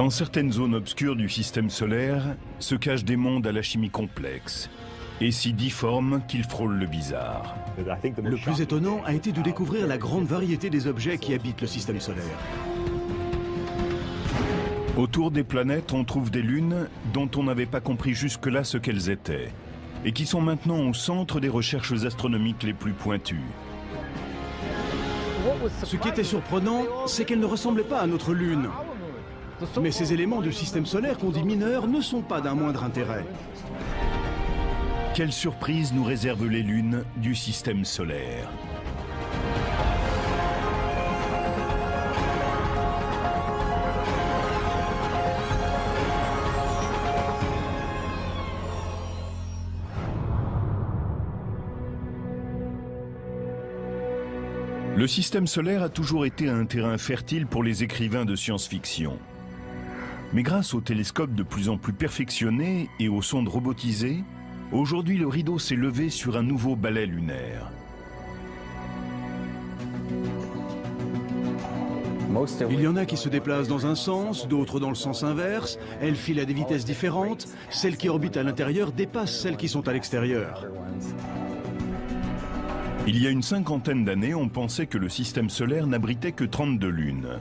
Dans certaines zones obscures du système solaire se cachent des mondes à la chimie complexe et si difformes qu'ils frôlent le bizarre. Le plus étonnant a été de découvrir la grande variété des objets qui habitent le système solaire. Autour des planètes, on trouve des lunes dont on n'avait pas compris jusque-là ce qu'elles étaient et qui sont maintenant au centre des recherches astronomiques les plus pointues. Ce qui était surprenant, c'est qu'elle ne ressemblait pas à notre Lune. Mais ces éléments du système solaire qu'on dit mineurs ne sont pas d'un moindre intérêt. Quelle surprise nous réservent les lunes du système solaire? Le système solaire a toujours été un terrain fertile pour les écrivains de science-fiction. Mais grâce aux télescopes de plus en plus perfectionnés et aux sondes robotisées, aujourd'hui le rideau s'est levé sur un nouveau balai lunaire. Il y en a qui se déplacent dans un sens, d'autres dans le sens inverse. Elles filent à des vitesses différentes. Celles qui orbitent à l'intérieur dépassent celles qui sont à l'extérieur. Il y a une cinquantaine d'années, on pensait que le système solaire n'abritait que 32 lunes.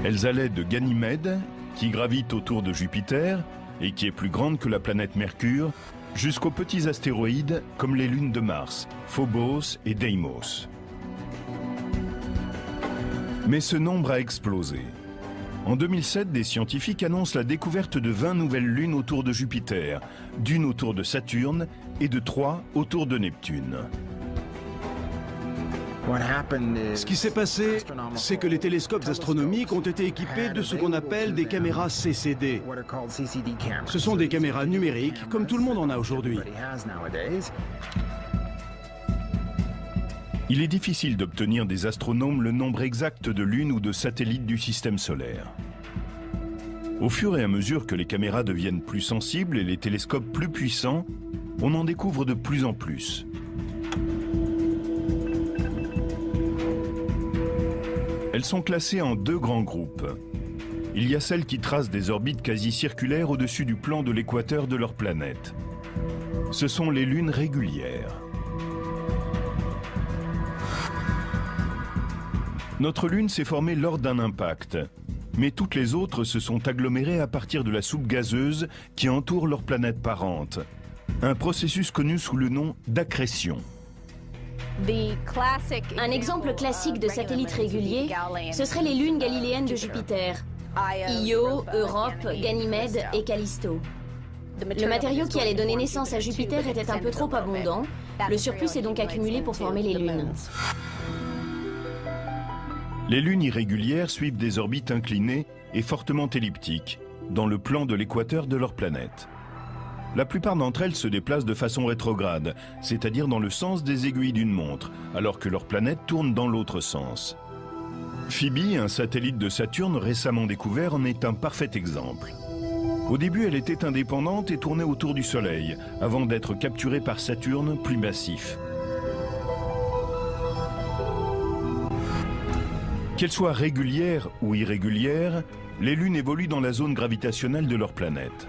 Elles allaient de Ganymède, qui gravite autour de Jupiter et qui est plus grande que la planète Mercure, jusqu'aux petits astéroïdes comme les lunes de Mars, Phobos et Deimos. Mais ce nombre a explosé. En 2007, des scientifiques annoncent la découverte de 20 nouvelles lunes autour de Jupiter, d'une autour de Saturne et de 3 autour de Neptune. Ce qui s'est passé, c'est que les télescopes astronomiques ont été équipés de ce qu'on appelle des caméras CCD. Ce sont des caméras numériques, comme tout le monde en a aujourd'hui. Il est difficile d'obtenir des astronomes le nombre exact de lunes ou de satellites du système solaire. Au fur et à mesure que les caméras deviennent plus sensibles et les télescopes plus puissants, on en découvre de plus en plus. Elles sont classées en 2 grands groupes. Il y a celles qui tracent des orbites quasi circulaires au-dessus du plan de l'équateur de leur planète. Ce sont les lunes régulières. Notre Lune s'est formée lors d'un impact, mais toutes les autres se sont agglomérées à partir de la soupe gazeuse qui entoure leur planète parente. Un processus connu sous le nom d'accrétion. Un exemple classique de satellite régulier, ce seraient les lunes galiléennes de Jupiter. Io, Europe, Ganymède et Callisto. Le matériau qui allait donner naissance à Jupiter était un peu trop abondant. Le surplus s'est donc accumulé pour former les lunes. Les lunes irrégulières suivent des orbites inclinées et fortement elliptiques, dans le plan de l'équateur de leur planète. La plupart d'entre elles se déplacent de façon rétrograde, c'est-à-dire dans le sens des aiguilles d'une montre, alors que leur planète tourne dans l'autre sens. Phoebe, un satellite de Saturne récemment découvert, en est un parfait exemple. Au début, elle était indépendante et tournait autour du Soleil, avant d'être capturée par Saturne, plus massif. Qu'elles soient régulières ou irrégulières, les lunes évoluent dans la zone gravitationnelle de leur planète.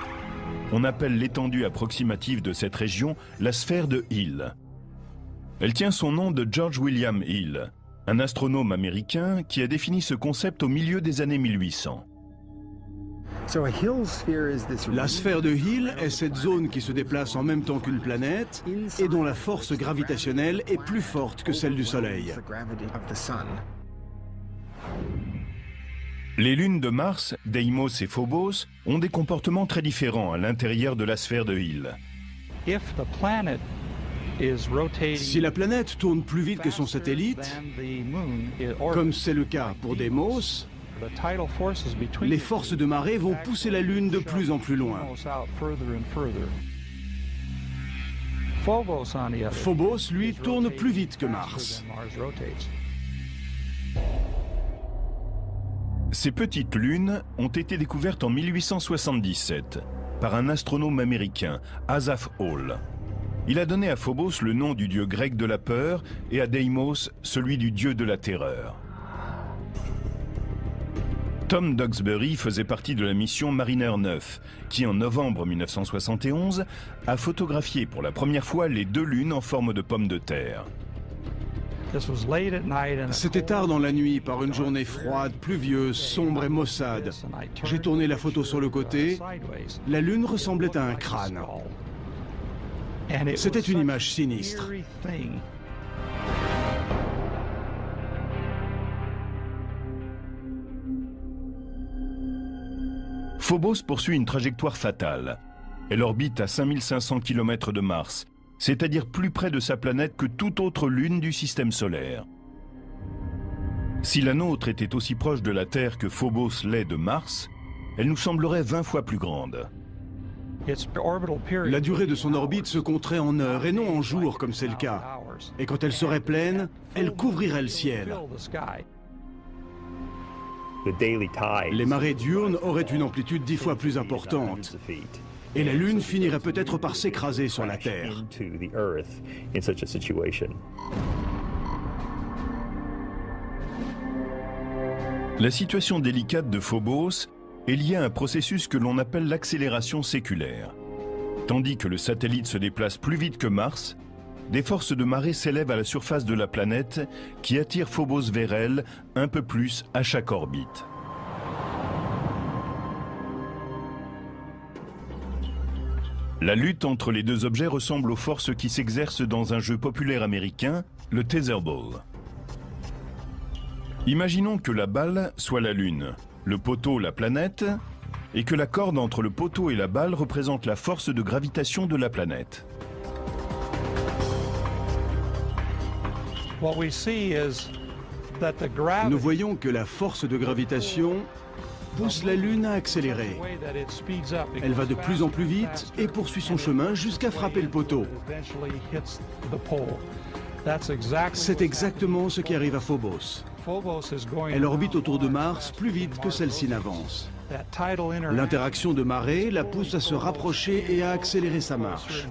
On appelle l'étendue approximative de cette région la sphère de Hill. Elle tient son nom de George William Hill, un astronome américain qui a défini ce concept au milieu des années 1800. La sphère de Hill est cette zone qui se déplace en même temps qu'une planète et dont la force gravitationnelle est plus forte que celle du Soleil. Les lunes de Mars, Deimos et Phobos, ont des comportements très différents à l'intérieur de la sphère de Hill. Si la planète tourne plus vite que son satellite, comme c'est le cas pour Deimos, les forces de marée vont pousser la Lune de plus en plus loin. Phobos, lui, tourne plus vite que Mars. Ces petites lunes ont été découvertes en 1877 par un astronome américain, Asaph Hall. Il a donné à Phobos le nom du dieu grec de la peur et à Deimos celui du dieu de la terreur. Tom Duxbury faisait partie de la mission Mariner 9, qui en novembre 1971 a photographié pour la première fois les 2 lunes en forme de pommes de terre. C'était tard dans la nuit, par une journée froide, pluvieuse, sombre et maussade. J'ai tourné la photo sur le côté. La lune ressemblait à un crâne. C'était une image sinistre. Phobos poursuit une trajectoire fatale. Elle orbite à 5500 km de Mars, c'est-à-dire plus près de sa planète que toute autre lune du système solaire. Si la nôtre était aussi proche de la Terre que Phobos l'est de Mars, elle nous semblerait 20 fois plus grande. La durée de son orbite se compterait en heures et non en jours comme c'est le cas. Et quand elle serait pleine, elle couvrirait le ciel. Les marées diurnes auraient une amplitude 10 fois plus importante. Et la Lune finirait peut-être par s'écraser sur la Terre. La situation délicate de Phobos est liée à un processus que l'on appelle l'accélération séculaire. Tandis que le satellite se déplace plus vite que Mars, des forces de marée s'élèvent à la surface de la planète qui attirent Phobos vers elle un peu plus à chaque orbite. La lutte entre les 2 objets ressemble aux forces qui s'exercent dans un jeu populaire américain, le Tetherball. Imaginons que la balle soit la Lune, le poteau la planète, et que la corde entre le poteau et la balle représente la force de gravitation de la planète. Nous voyons que la force de gravitation pousse la Lune à accélérer. Elle va de plus en plus vite et poursuit son chemin jusqu'à frapper le poteau. C'est exactement ce qui arrive à Phobos. Elle orbite autour de Mars plus vite que celle-ci n'avance. L'interaction de marée la pousse à se rapprocher et à accélérer sa marche.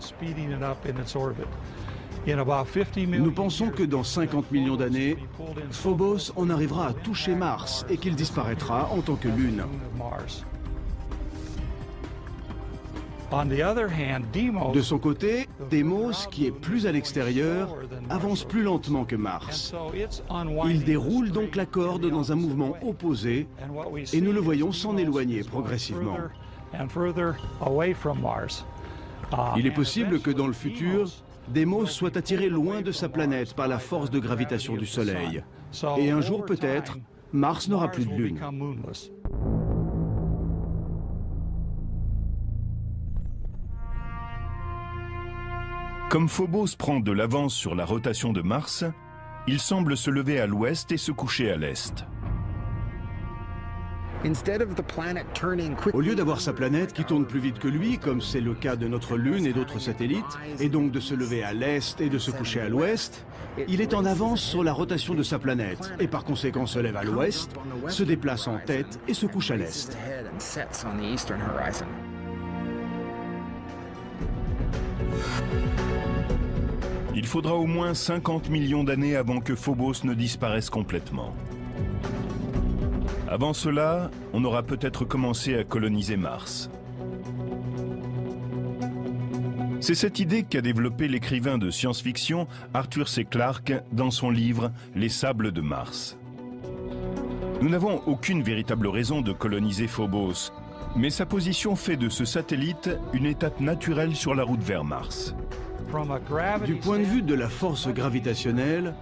Nous pensons que dans 50 millions d'années, Phobos en arrivera à toucher Mars et qu'il disparaîtra en tant que Lune. De son côté, Deimos, qui est plus à l'extérieur, avance plus lentement que Mars. Il déroule donc la corde dans un mouvement opposé et nous le voyons s'en éloigner progressivement. Il est possible que dans le futur, Deimos soit attiré loin de sa planète par la force de gravitation du Soleil. Et un jour peut-être, Mars n'aura plus de lune. Comme Phobos prend de l'avance sur la rotation de Mars, il semble se lever à l'ouest et se coucher à l'est. Au lieu d'avoir sa planète qui tourne plus vite que lui, comme c'est le cas de notre Lune et d'autres satellites, et donc de se lever à l'est et de se coucher à l'ouest, il est en avance sur la rotation de sa planète, et par conséquent se lève à l'ouest, se déplace en tête et se couche à l'est. Il faudra au moins 50 millions d'années avant que Phobos ne disparaisse complètement. Avant cela, on aura peut-être commencé à coloniser Mars. C'est cette idée qu'a développée l'écrivain de science-fiction Arthur C. Clarke dans son livre « Les sables de Mars ». Nous n'avons aucune véritable raison de coloniser Phobos, mais sa position fait de ce satellite une étape naturelle sur la route vers Mars. Du point de vue de la force gravitationnelle,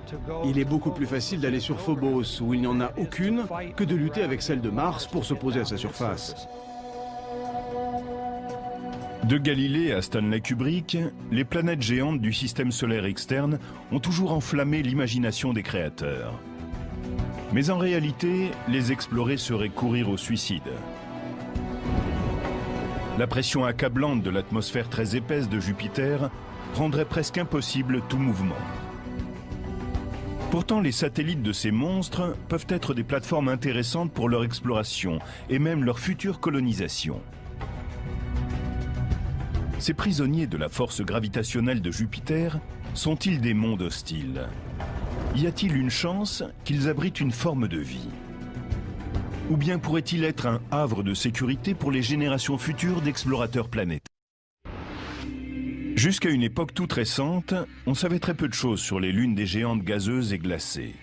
il est beaucoup plus facile d'aller sur Phobos, où il n'y en a aucune, que de lutter avec celle de Mars pour s'opposer à sa surface. De Galilée à Stanley Kubrick, les planètes géantes du système solaire externe ont toujours enflammé l'imagination des créateurs. Mais en réalité, les explorer serait courir au suicide. La pression accablante de l'atmosphère très épaisse de Jupiter rendrait presque impossible tout mouvement. Pourtant, les satellites de ces monstres peuvent être des plateformes intéressantes pour leur exploration et même leur future colonisation. Ces prisonniers de la force gravitationnelle de Jupiter sont-ils des mondes hostiles? Y a-t-il une chance qu'ils abritent une forme de vie? Ou bien pourrait-il être un havre de sécurité pour les générations futures d'explorateurs planétaires? Jusqu'à une époque toute récente, on savait très peu de choses sur les lunes des géantes gazeuses et glacées.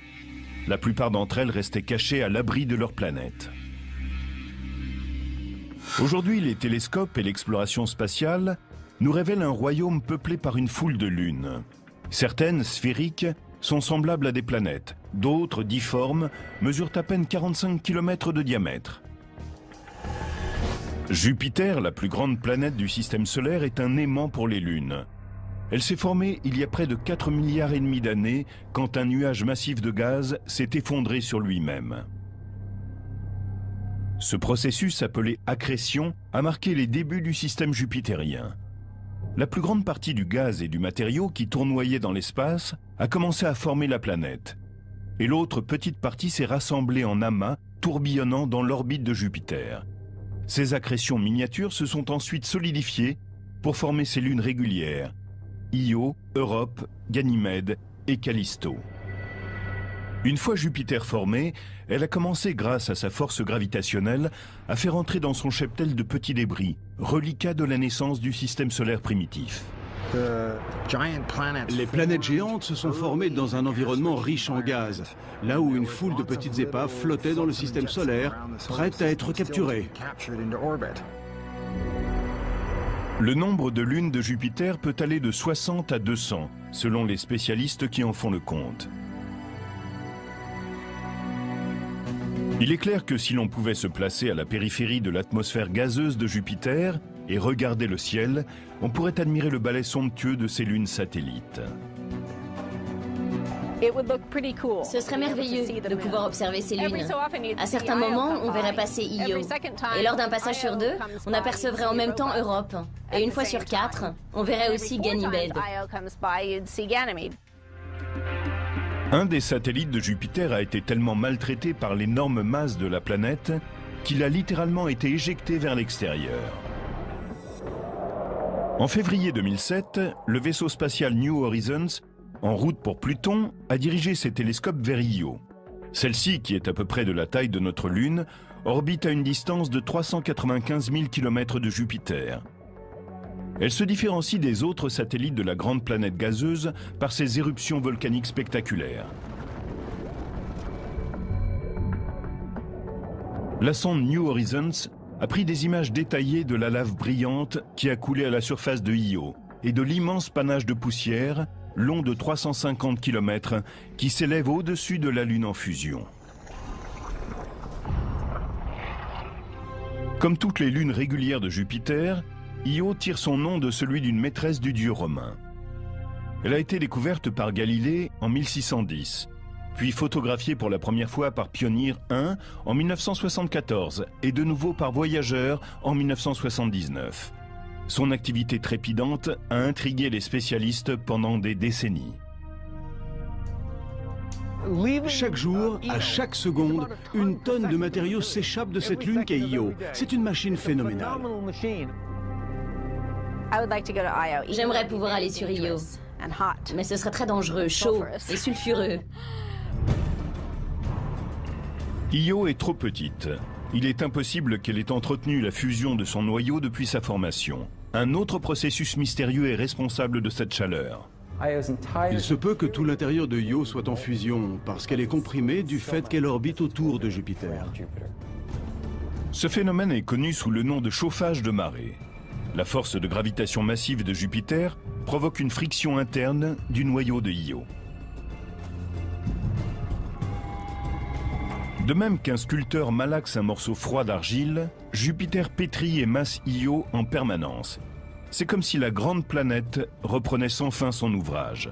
La plupart d'entre elles restaient cachées à l'abri de leur planète. Aujourd'hui, les télescopes et l'exploration spatiale nous révèlent un royaume peuplé par une foule de lunes. Certaines, sphériques, sont semblables à des planètes. D'autres, difformes, mesurent à peine 45 km de diamètre. Jupiter, la plus grande planète du système solaire, est un aimant pour les lunes. Elle s'est formée il y a près de 4,5 milliards d'années quand un nuage massif de gaz s'est effondré sur lui-même. Ce processus, appelé accrétion, a marqué les débuts du système jupitérien. La plus grande partie du gaz et du matériau qui tournoyait dans l'espace a commencé à former la planète. Et l'autre petite partie s'est rassemblée en amas, tourbillonnant dans l'orbite de Jupiter. Ces accrétions miniatures se sont ensuite solidifiées pour former ces lunes régulières, Io, Europe, Ganymède et Callisto. Une fois Jupiter formée, elle a commencé, grâce à sa force gravitationnelle, à faire entrer dans son cheptel de petits débris, reliquats de la naissance du système solaire primitif. Les planètes géantes se sont formées dans un environnement riche en gaz, là où une foule de petites épaves flottait dans le système solaire, prêtes à être capturées. Le nombre de lunes de Jupiter peut aller de 60 à 200, selon les spécialistes qui en font le compte. Il est clair que si l'on pouvait se placer à la périphérie de l'atmosphère gazeuse de Jupiter et regarder le ciel, on pourrait admirer le balai somptueux de ces lunes satellites. Ce serait merveilleux de pouvoir observer ces lunes. À certains moments, on verrait passer Io. Et lors d'un passage sur deux, on apercevrait en même temps Europe. Et une fois sur 4, on verrait aussi Ganymède. Un des satellites de Jupiter a été tellement maltraité par l'énorme masse de la planète qu'il a littéralement été éjecté vers l'extérieur. En février 2007, le vaisseau spatial New Horizons, en route pour Pluton, a dirigé ses télescopes vers Io. Celle-ci, qui est à peu près de la taille de notre Lune, orbite à une distance de 395 000 km de Jupiter. Elle se différencie des autres satellites de la grande planète gazeuse par ses éruptions volcaniques spectaculaires. La sonde New Horizons a pris des images détaillées de la lave brillante qui a coulé à la surface de Io et de l'immense panache de poussière, long de 350 km, qui s'élève au-dessus de la Lune en fusion. Comme toutes les lunes régulières de Jupiter, Io tire son nom de celui d'une maîtresse du dieu romain. Elle a été découverte par Galilée en 1610, puis photographiée pour la première fois par Pioneer 1 en 1974 et de nouveau par Voyager en 1979. Son activité trépidante a intrigué les spécialistes pendant des décennies. Chaque jour, à chaque seconde, une tonne de matériaux s'échappe de cette lune qu'est Io. C'est une machine phénoménale. J'aimerais pouvoir aller sur Io, mais ce serait très dangereux, chaud et sulfureux. Io est trop petite. Il est impossible qu'elle ait entretenu la fusion de son noyau depuis sa formation. Un autre processus mystérieux est responsable de cette chaleur. Il se peut que tout l'intérieur de Io soit en fusion, parce qu'elle est comprimée du fait qu'elle orbite autour de Jupiter. Ce phénomène est connu sous le nom de chauffage de marée. La force de gravitation massive de Jupiter provoque une friction interne du noyau de Io. De même qu'un sculpteur malaxe un morceau froid d'argile, Jupiter pétrit et masse Io en permanence. C'est comme si la grande planète reprenait sans fin son ouvrage.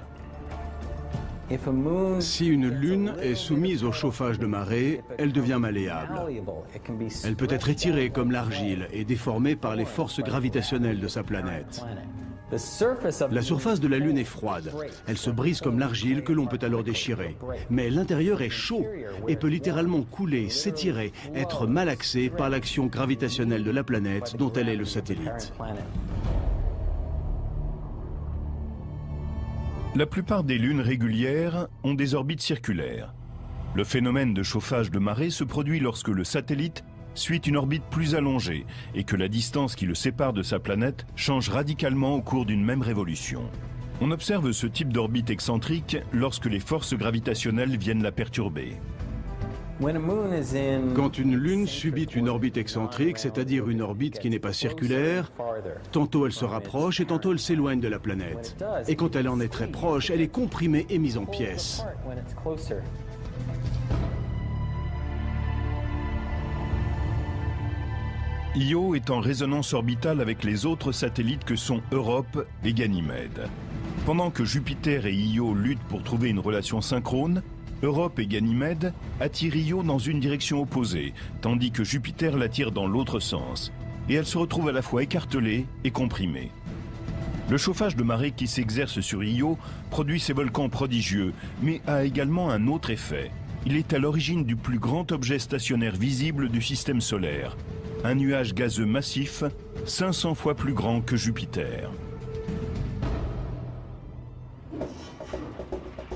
Si une lune est soumise au chauffage de marée, elle devient malléable. Elle peut être étirée comme l'argile et déformée par les forces gravitationnelles de sa planète. La surface de la Lune est froide. Elle se brise comme l'argile que l'on peut alors déchirer. Mais l'intérieur est chaud et peut littéralement couler, s'étirer, être malaxé par l'action gravitationnelle de la planète dont elle est le satellite. La plupart des lunes régulières ont des orbites circulaires. Le phénomène de chauffage de marée se produit lorsque le satellite suit une orbite plus allongée et que la distance qui le sépare de sa planète change radicalement au cours d'une même révolution. On observe ce type d'orbite excentrique lorsque les forces gravitationnelles viennent la perturber. Quand une lune subit une orbite excentrique, c'est-à-dire une orbite qui n'est pas circulaire, tantôt elle se rapproche et tantôt elle s'éloigne de la planète. Et quand elle en est très proche, elle est comprimée et mise en pièces. Io est en résonance orbitale avec les autres satellites que sont Europe et Ganymède. Pendant que Jupiter et Io luttent pour trouver une relation synchrone, Europe et Ganymède attirent Io dans une direction opposée, tandis que Jupiter l'attire dans l'autre sens, et elle se retrouve à la fois écartelée et comprimée. Le chauffage de marée qui s'exerce sur Io produit ces volcans prodigieux, mais a également un autre effet. Il est à l'origine du plus grand objet stationnaire visible du système solaire, un nuage gazeux massif, 500 fois plus grand que Jupiter.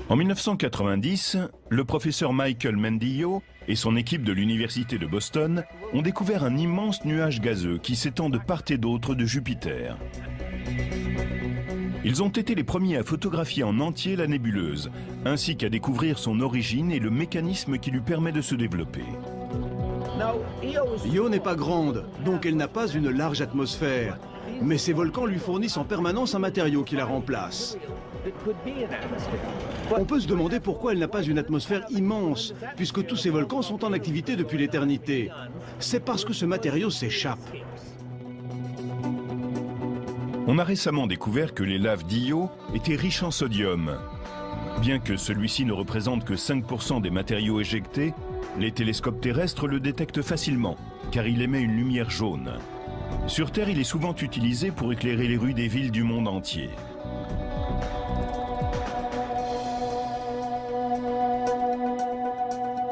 En 1990, le professeur Michael Mendillo et son équipe de l'université de Boston ont découvert un immense nuage gazeux qui s'étend de part et d'autre de Jupiter. Ils ont été les premiers à photographier en entier la nébuleuse, ainsi qu'à découvrir son origine et le mécanisme qui lui permet de se développer. Io n'est pas grande, donc elle n'a pas une large atmosphère. Mais ces volcans lui fournissent en permanence un matériau qui la remplace. On peut se demander pourquoi elle n'a pas une atmosphère immense, puisque tous ces volcans sont en activité depuis l'éternité. C'est parce que ce matériau s'échappe. On a récemment découvert que les laves d'Io étaient riches en sodium. Bien que celui-ci ne représente que 5% des matériaux éjectés, les télescopes terrestres le détectent facilement, car il émet une lumière jaune. Sur Terre, il est souvent utilisé pour éclairer les rues des villes du monde entier.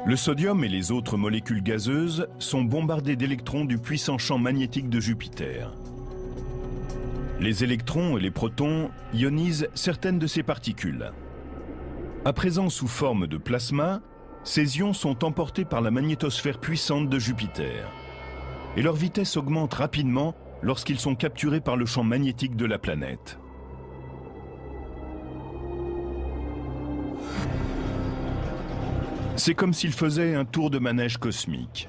Le sodium et les autres molécules gazeuses sont bombardés d'électrons du puissant champ magnétique de Jupiter. Les électrons et les protons ionisent certaines de ces particules. À présent sous forme de plasma, ces ions sont emportés par la magnétosphère puissante de Jupiter. Et leur vitesse augmente rapidement lorsqu'ils sont capturés par le champ magnétique de la planète. C'est comme s'ils faisaient un tour de manège cosmique.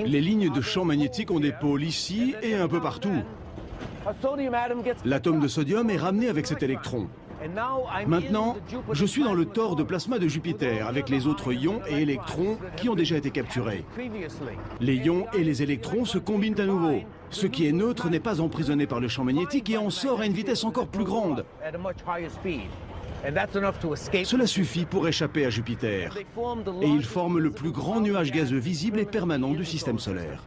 Les lignes de champ magnétique ont des pôles ici et un peu partout. L'atome de sodium est ramené avec cet électron. Maintenant, je suis dans le tore de plasma de Jupiter avec les autres ions et électrons qui ont déjà été capturés. Les ions et les électrons se combinent à nouveau. Ce qui est neutre n'est pas emprisonné par le champ magnétique et en sort à une vitesse encore plus grande. Cela suffit pour échapper à Jupiter. Et ils forment le plus grand nuage gazeux visible et permanent du système solaire.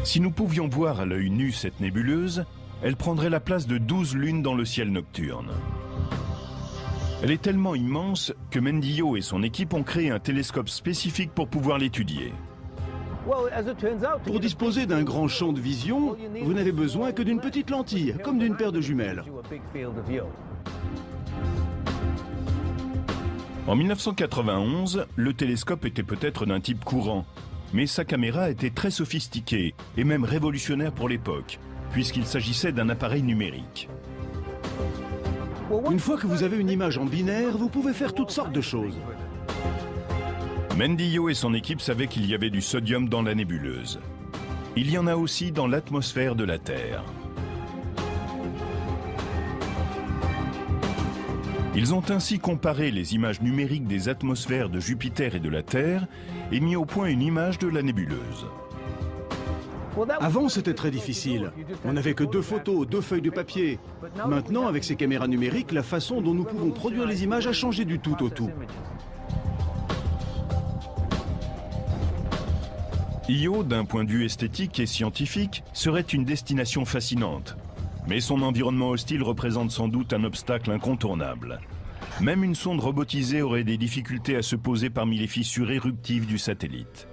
Si nous pouvions voir à l'œil nu cette nébuleuse, elle prendrait la place de 12 lunes dans le ciel nocturne. Elle est tellement immense que Mendillo et son équipe ont créé un télescope spécifique pour pouvoir l'étudier. Pour disposer d'un grand champ de vision, vous n'avez besoin que d'une petite lentille, comme d'une paire de jumelles. En 1991, le télescope était peut-être d'un type courant, mais sa caméra était très sophistiquée et même révolutionnaire pour l'époque, puisqu'il s'agissait d'un appareil numérique. Une fois que vous avez une image en binaire, vous pouvez faire toutes sortes de choses. Mendillo et son équipe savaient qu'il y avait du sodium dans la nébuleuse. Il y en a aussi dans l'atmosphère de la Terre. Ils ont ainsi comparé les images numériques des atmosphères de Jupiter et de la Terre et mis au point une image de la nébuleuse. Avant, c'était très difficile. On n'avait que 2 photos, 2 feuilles de papier. Maintenant, avec ces caméras numériques, la façon dont nous pouvons produire les images a changé du tout au tout. Io, d'un point de vue esthétique et scientifique, serait une destination fascinante. Mais son environnement hostile représente sans doute un obstacle incontournable. Même une sonde robotisée aurait des difficultés à se poser parmi les fissures éruptives du satellite.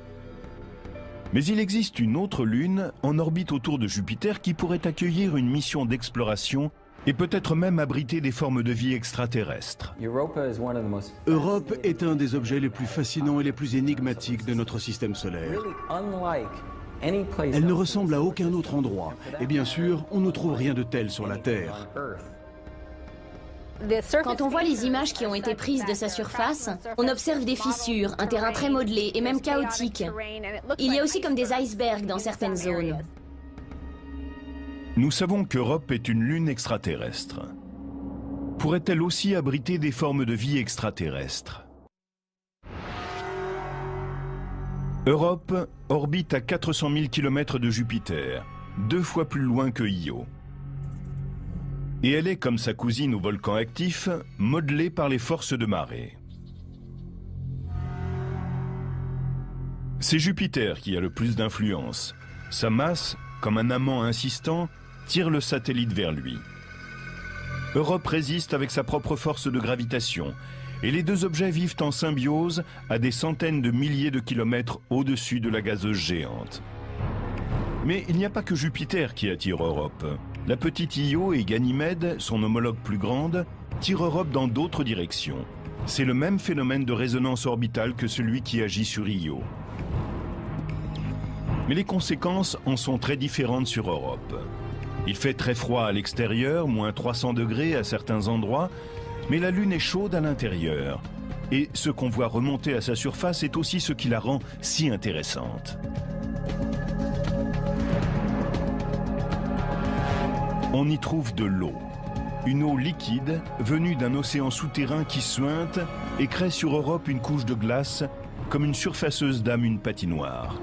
Mais il existe une autre lune en orbite autour de Jupiter qui pourrait accueillir une mission d'exploration et peut-être même abriter des formes de vie extraterrestres. Europe est un des objets les plus fascinants et les plus énigmatiques de notre système solaire. Elle ne ressemble à aucun autre endroit, et bien sûr, on ne trouve rien de tel sur la Terre. Quand on voit les images qui ont été prises de sa surface, on observe des fissures, un terrain très modelé et même chaotique. Il y a aussi comme des icebergs dans certaines zones. Nous savons qu'Europe est une lune extraterrestre. Pourrait-elle aussi abriter des formes de vie extraterrestres? Europe orbite à 400 000 km de Jupiter, 2 fois plus loin que Io. Et elle est, comme sa cousine au volcan actif, modelée par les forces de marée. C'est Jupiter qui a le plus d'influence. Sa masse, comme un amant insistant, tire le satellite vers lui. Europe résiste avec sa propre force de gravitation, et les deux objets vivent en symbiose à des centaines de milliers de kilomètres au-dessus de la gazeuse géante. Mais il n'y a pas que Jupiter qui attire Europe. La petite Io et Ganymède, son homologue plus grande, tirent Europe dans d'autres directions. C'est le même phénomène de résonance orbitale que celui qui agit sur Io. Mais les conséquences en sont très différentes sur Europe. Il fait très froid à l'extérieur, moins 300 degrés à certains endroits, mais la Lune est chaude à l'intérieur. Et ce qu'on voit remonter à sa surface est aussi ce qui la rend si intéressante. On y trouve de l'eau. Une eau liquide venue d'un océan souterrain qui suinte et crée sur Europe une couche de glace comme une surfaceuse dame une patinoire.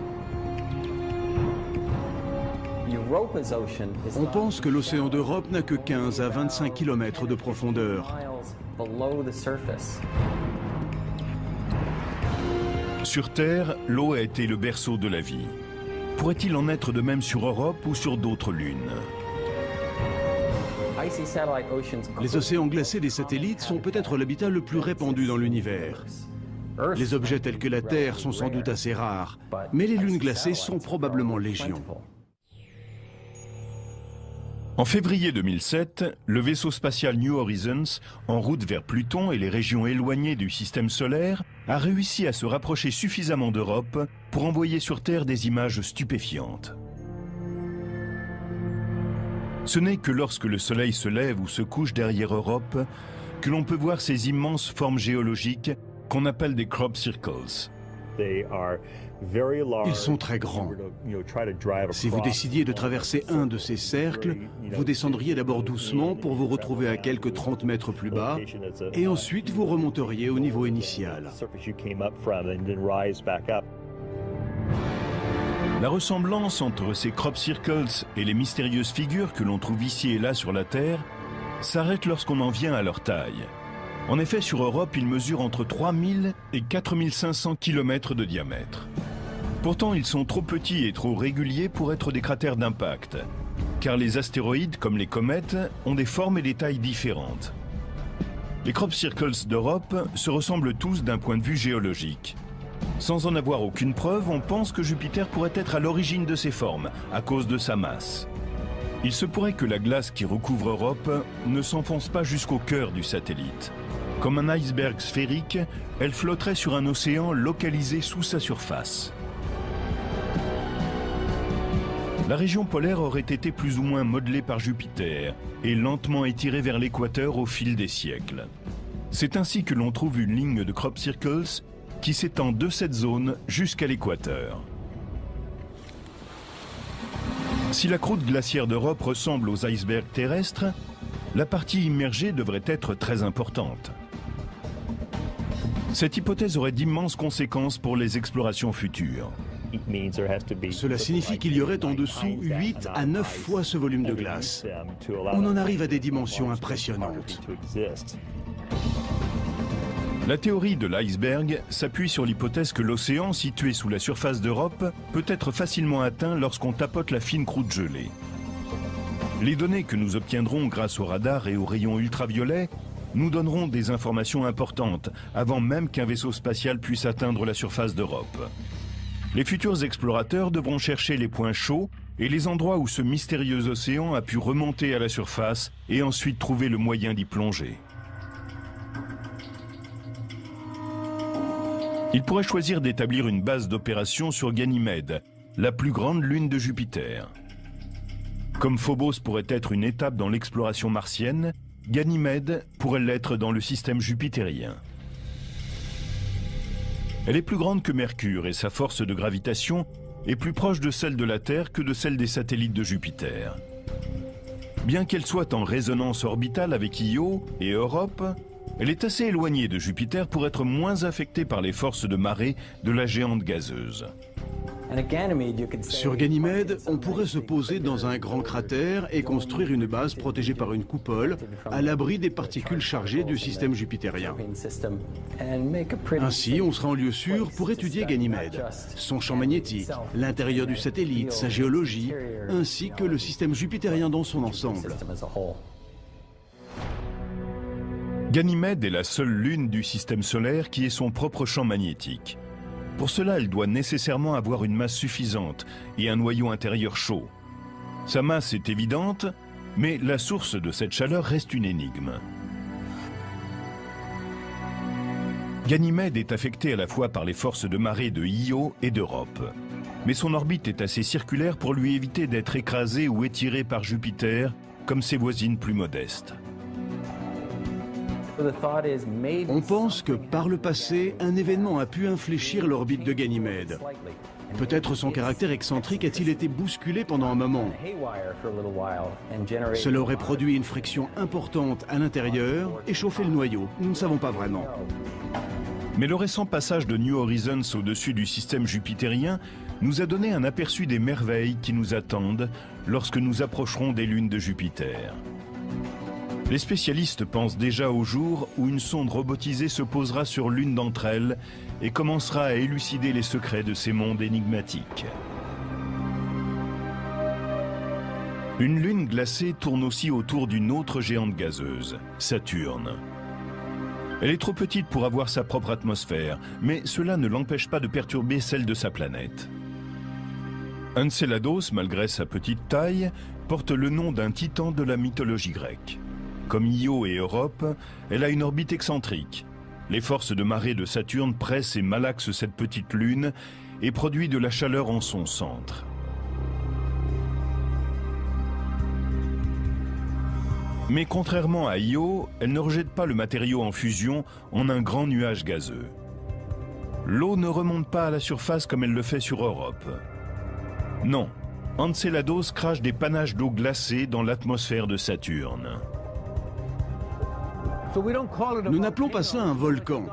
On pense que l'océan d'Europe n'a que 15 à 25 km de profondeur. Sur Terre, l'eau a été le berceau de la vie. Pourrait-il en être de même sur Europe ou sur d'autres lunes ? Les océans glacés des satellites sont peut-être l'habitat le plus répandu dans l'univers. Les objets tels que la Terre sont sans doute assez rares, mais les lunes glacées sont probablement légion. En février 2007, le vaisseau spatial New Horizons, en route vers Pluton et les régions éloignées du système solaire, a réussi à se rapprocher suffisamment d'Europe pour envoyer sur Terre des images stupéfiantes. Ce n'est que lorsque le Soleil se lève ou se couche derrière Europe que l'on peut voir ces immenses formes géologiques qu'on appelle des crop circles. Ils sont très grands. Si vous décidiez de traverser un de ces cercles, vous descendriez d'abord doucement pour vous retrouver à quelques 30 mètres plus bas, et ensuite vous remonteriez au niveau initial. La ressemblance entre ces crop circles et les mystérieuses figures que l'on trouve ici et là sur la Terre s'arrête lorsqu'on en vient à leur taille. En effet, sur Europe, ils mesurent entre 3000 et 4500 km de diamètre. Pourtant, ils sont trop petits et trop réguliers pour être des cratères d'impact, car les astéroïdes, comme les comètes, ont des formes et des tailles différentes. Les crop circles d'Europe se ressemblent tous d'un point de vue géologique. Sans en avoir aucune preuve, on pense que Jupiter pourrait être à l'origine de ces formes, à cause de sa masse. Il se pourrait que la glace qui recouvre Europe ne s'enfonce pas jusqu'au cœur du satellite. Comme un iceberg sphérique, elle flotterait sur un océan localisé sous sa surface. La région polaire aurait été plus ou moins modelée par Jupiter et lentement étirée vers l'équateur au fil des siècles. C'est ainsi que l'on trouve une ligne de crop circles qui s'étend de cette zone jusqu'à l'équateur. Si la croûte glaciaire d'Europe ressemble aux icebergs terrestres, la partie immergée devrait être très importante. Cette hypothèse aurait d'immenses conséquences pour les explorations futures. Cela signifie qu'il y aurait en dessous 8 à 9 fois ce volume de glace. On en arrive à des dimensions impressionnantes. La théorie de l'iceberg s'appuie sur l'hypothèse que l'océan, situé sous la surface d'Europe, peut être facilement atteint lorsqu'on tapote la fine croûte gelée. Les données que nous obtiendrons grâce au radar et aux rayons ultraviolets nous donneront des informations importantes avant même qu'un vaisseau spatial puisse atteindre la surface d'Europe. Les futurs explorateurs devront chercher les points chauds et les endroits où ce mystérieux océan a pu remonter à la surface et ensuite trouver le moyen d'y plonger. Il pourrait choisir d'établir une base d'opération sur Ganymède, la plus grande lune de Jupiter. Comme Phobos pourrait être une étape dans l'exploration martienne, Ganymède pourrait l'être dans le système jupitérien. Elle est plus grande que Mercure et sa force de gravitation est plus proche de celle de la Terre que de celle des satellites de Jupiter. Bien qu'elle soit en résonance orbitale avec Io et Europe, elle est assez éloignée de Jupiter pour être moins affectée par les forces de marée de la géante gazeuse. Sur Ganymède, on pourrait se poser dans un grand cratère et construire une base protégée par une coupole à l'abri des particules chargées du système jupitérien. Ainsi, on sera en lieu sûr pour étudier Ganymède, son champ magnétique, l'intérieur du satellite, sa géologie, ainsi que le système jupitérien dans son ensemble. Ganymède est la seule lune du système solaire qui ait son propre champ magnétique. Pour cela, elle doit nécessairement avoir une masse suffisante et un noyau intérieur chaud. Sa masse est évidente, mais la source de cette chaleur reste une énigme. Ganymède est affectée à la fois par les forces de marée de Io et d'Europe. Mais son orbite est assez circulaire pour lui éviter d'être écrasée ou étirée par Jupiter, comme ses voisines plus modestes. On pense que par le passé, un événement a pu infléchir l'orbite de Ganymède. Peut-être son caractère excentrique a-t-il été bousculé pendant un moment. Cela aurait produit une friction importante à l'intérieur et chauffé le noyau. Nous ne savons pas vraiment. Mais le récent passage de New Horizons au-dessus du système jupitérien nous a donné un aperçu des merveilles qui nous attendent lorsque nous approcherons des lunes de Jupiter. Les spécialistes pensent déjà au jour où une sonde robotisée se posera sur l'une d'entre elles et commencera à élucider les secrets de ces mondes énigmatiques. Une lune glacée tourne aussi autour d'une autre géante gazeuse, Saturne. Elle est trop petite pour avoir sa propre atmosphère, mais cela ne l'empêche pas de perturber celle de sa planète. Enceladus, malgré sa petite taille, porte le nom d'un titan de la mythologie grecque. Comme Io et Europe, elle a une orbite excentrique. Les forces de marée de Saturne pressent et malaxent cette petite lune et produisent de la chaleur en son centre. Mais contrairement à Io, elle ne rejette pas le matériau en fusion en un grand nuage gazeux. L'eau ne remonte pas à la surface comme elle le fait sur Europe. Non, Enceladus crache des panaches d'eau glacée dans l'atmosphère de Saturne. Nous n'appelons pas cela un volcan.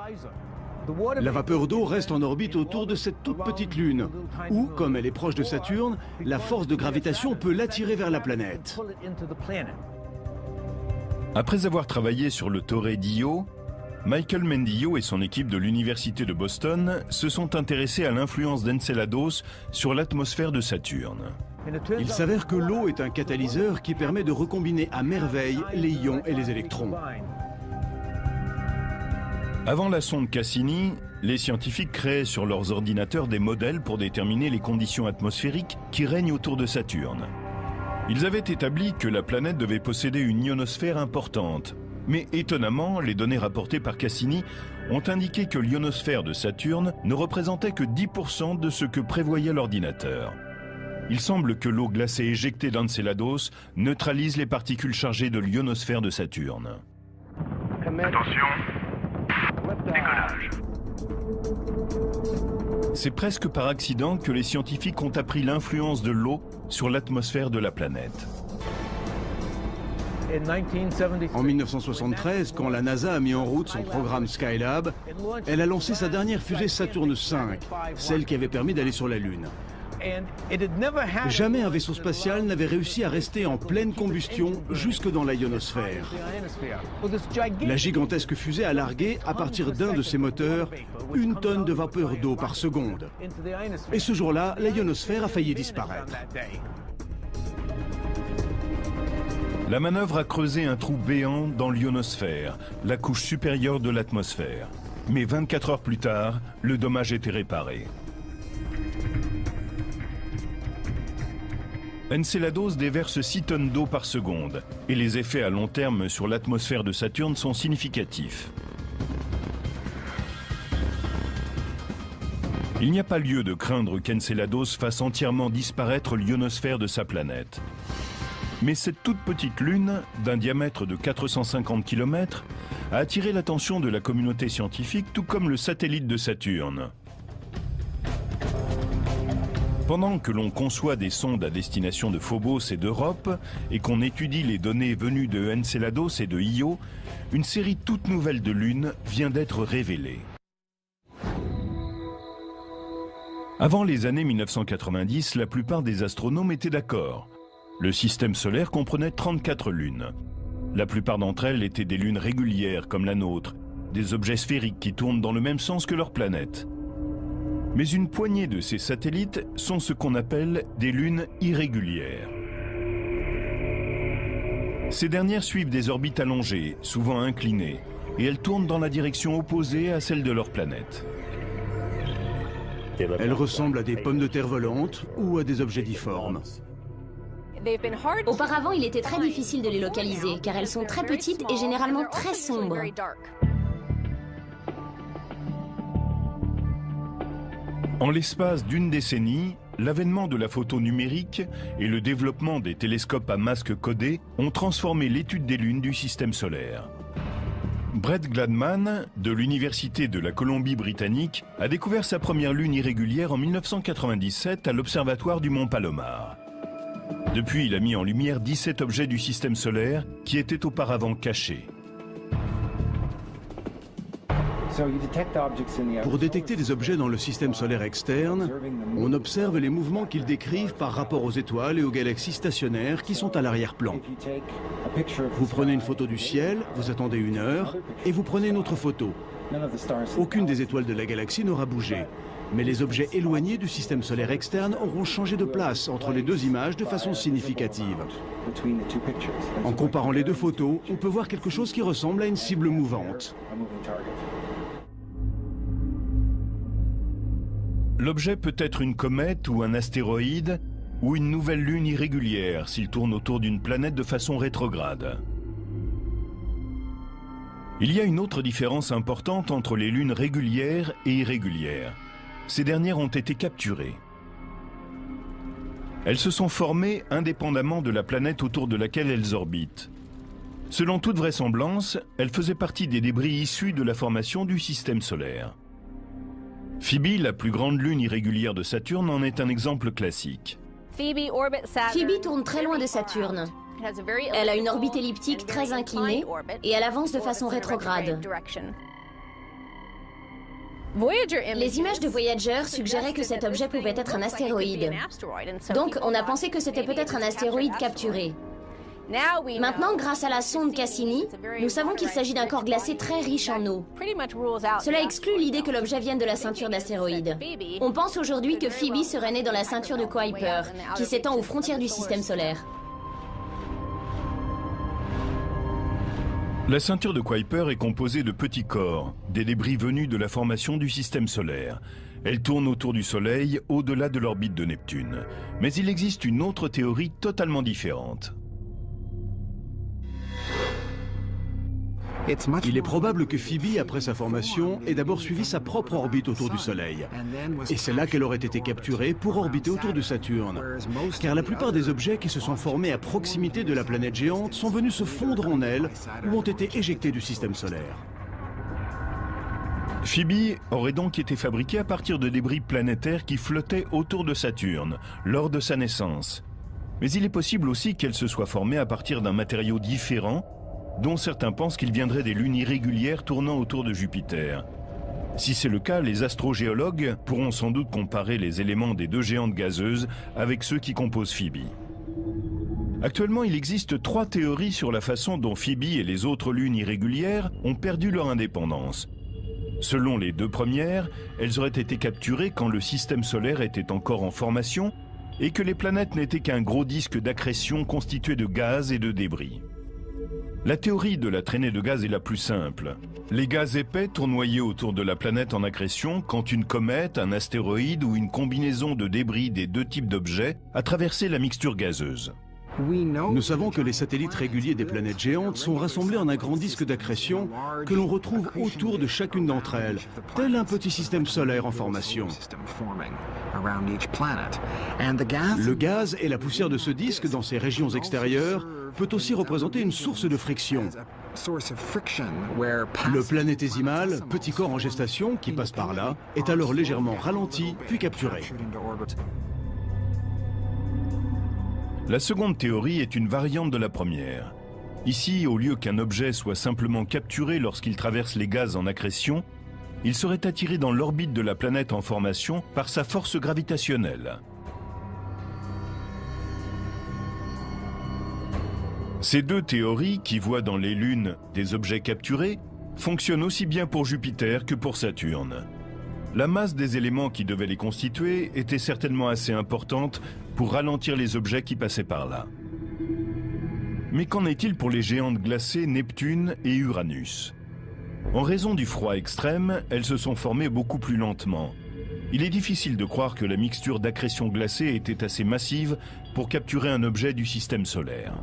La vapeur d'eau reste en orbite autour de cette toute petite lune, où, comme elle est proche de Saturne, la force de gravitation peut l'attirer vers la planète. Après avoir travaillé sur le Torrey d'Io, Michael Mendillo et son équipe de l'Université de Boston se sont intéressés à l'influence d'Enceladus sur l'atmosphère de Saturne. Il s'avère que l'eau est un catalyseur qui permet de recombiner à merveille les ions et les électrons. Avant la sonde Cassini, les scientifiques créaient sur leurs ordinateurs des modèles pour déterminer les conditions atmosphériques qui règnent autour de Saturne. Ils avaient établi que la planète devait posséder une ionosphère importante. Mais étonnamment, les données rapportées par Cassini ont indiqué que l'ionosphère de Saturne ne représentait que 10% de ce que prévoyait l'ordinateur. Il semble que l'eau glacée éjectée d'Enceladus neutralise les particules chargées de l'ionosphère de Saturne. Attention, décollage. C'est presque par accident que les scientifiques ont appris l'influence de l'eau sur l'atmosphère de la planète. En 1973, quand la NASA a mis en route son programme Skylab, elle a lancé sa dernière fusée Saturne V, celle qui avait permis d'aller sur la Lune. Jamais un vaisseau spatial n'avait réussi à rester en pleine combustion jusque dans la ionosphère. La gigantesque fusée a largué, à partir d'un de ses moteurs, 1 tonne de vapeur d'eau par seconde. Et ce jour-là, la ionosphère a failli disparaître. La manœuvre a creusé un trou béant dans l'ionosphère, la couche supérieure de l'atmosphère. Mais 24 heures plus tard, le dommage était réparé. Enceladus déverse 6 tonnes d'eau par seconde et les effets à long terme sur l'atmosphère de Saturne sont significatifs. Il n'y a pas lieu de craindre qu'Enceladus fasse entièrement disparaître l'ionosphère de sa planète. Mais cette toute petite lune, d'un diamètre de 450 km, a attiré l'attention de la communauté scientifique, tout comme le satellite de Saturne. Pendant que l'on conçoit des sondes à destination de Phobos et d'Europe, et qu'on étudie les données venues de Enceladus et de Io, une série toute nouvelle de lunes vient d'être révélée. Avant les années 1990, la plupart des astronomes étaient d'accord. Le système solaire comprenait 34 lunes. La plupart d'entre elles étaient des lunes régulières comme la nôtre, des objets sphériques qui tournent dans le même sens que leur planète. Mais une poignée de ces satellites sont ce qu'on appelle des lunes irrégulières. Ces dernières suivent des orbites allongées, souvent inclinées, et elles tournent dans la direction opposée à celle de leur planète. Elles ressemblent à des pommes de terre volantes ou à des objets difformes. Auparavant, il était très difficile de les localiser, car elles sont très petites et généralement très sombres. En l'espace d'une décennie, l'avènement de la photo numérique et le développement des télescopes à masque codé ont transformé l'étude des lunes du système solaire. Brett Gladman, de l'Université de la Colombie-Britannique, a découvert sa première lune irrégulière en 1997 à l'observatoire du Mont Palomar. Depuis, il a mis en lumière 17 objets du système solaire qui étaient auparavant cachés. Pour détecter des objets dans le système solaire externe, on observe les mouvements qu'ils décrivent par rapport aux étoiles et aux galaxies stationnaires qui sont à l'arrière-plan. Vous prenez une photo du ciel, vous attendez 1 heure, et vous prenez une autre photo. Aucune des étoiles de la galaxie n'aura bougé, mais les objets éloignés du système solaire externe auront changé de place entre les deux images de façon significative. En comparant les deux photos, on peut voir quelque chose qui ressemble à une cible mouvante. L'objet peut être une comète ou un astéroïde, ou une nouvelle lune irrégulière s'il tourne autour d'une planète de façon rétrograde. Il y a une autre différence importante entre les lunes régulières et irrégulières. Ces dernières ont été capturées. Elles se sont formées indépendamment de la planète autour de laquelle elles orbitent. Selon toute vraisemblance, elles faisaient partie des débris issus de la formation du système solaire. Phoebe, la plus grande lune irrégulière de Saturne, en est un exemple classique. Phoebe tourne très loin de Saturne. Elle a une orbite elliptique très inclinée et elle avance de façon rétrograde. Les images de Voyager suggéraient que cet objet pouvait être un astéroïde. Donc, on a pensé que c'était peut-être un astéroïde capturé. Maintenant, grâce à la sonde Cassini, nous savons qu'il s'agit d'un corps glacé très riche en eau. Cela exclut l'idée que l'objet vienne de la ceinture d'astéroïdes. On pense aujourd'hui que Phoebe serait née dans la ceinture de Kuiper, qui s'étend aux frontières du système solaire. La ceinture de Kuiper est composée de petits corps, des débris venus de la formation du système solaire. Elle tourne autour du Soleil, au-delà de l'orbite de Neptune. Mais il existe une autre théorie totalement différente. Il est probable que Phoebe, après sa formation, ait d'abord suivi sa propre orbite autour du Soleil. Et c'est là qu'elle aurait été capturée pour orbiter autour de Saturne. Car la plupart des objets qui se sont formés à proximité de la planète géante sont venus se fondre en elle ou ont été éjectés du système solaire. Phoebe aurait donc été fabriquée à partir de débris planétaires qui flottaient autour de Saturne, lors de sa naissance. Mais il est possible aussi qu'elle se soit formée à partir d'un matériau différent, dont certains pensent qu'il viendrait des lunes irrégulières tournant autour de Jupiter. Si c'est le cas, les astrogéologues pourront sans doute comparer les éléments des deux géantes gazeuses avec ceux qui composent Phoebe. Actuellement, il existe 3 théories sur la façon dont Phoebe et les autres lunes irrégulières ont perdu leur indépendance. Selon les 2 premières, elles auraient été capturées quand le système solaire était encore en formation et que les planètes n'étaient qu'un gros disque d'accrétion constitué de gaz et de débris. La théorie de la traînée de gaz est la plus simple. Les gaz épais tournoyaient autour de la planète en accrétion quand une comète, un astéroïde ou une combinaison de débris des deux types d'objets a traversé la mixture gazeuse. Nous savons que les satellites réguliers des planètes géantes sont rassemblés en un grand disque d'accrétion que l'on retrouve autour de chacune d'entre elles, tel un petit système solaire en formation. Le gaz et la poussière de ce disque dans ses régions extérieures peut aussi représenter une source de friction. Le planétésimal, petit corps en gestation qui passe par là, est alors légèrement ralenti puis capturé. La seconde théorie est une variante de la première. Ici, au lieu qu'un objet soit simplement capturé lorsqu'il traverse les gaz en accrétion, il serait attiré dans l'orbite de la planète en formation par sa force gravitationnelle. Ces deux théories, qui voient dans les lunes des objets capturés, fonctionnent aussi bien pour Jupiter que pour Saturne. La masse des éléments qui devaient les constituer était certainement assez importante pour ralentir les objets qui passaient par là. Mais qu'en est-il pour les géantes glacées Neptune et Uranus? En raison du froid extrême, elles se sont formées beaucoup plus lentement. Il est difficile de croire que la mixture d'accrétion glacée était assez massive pour capturer un objet du système solaire.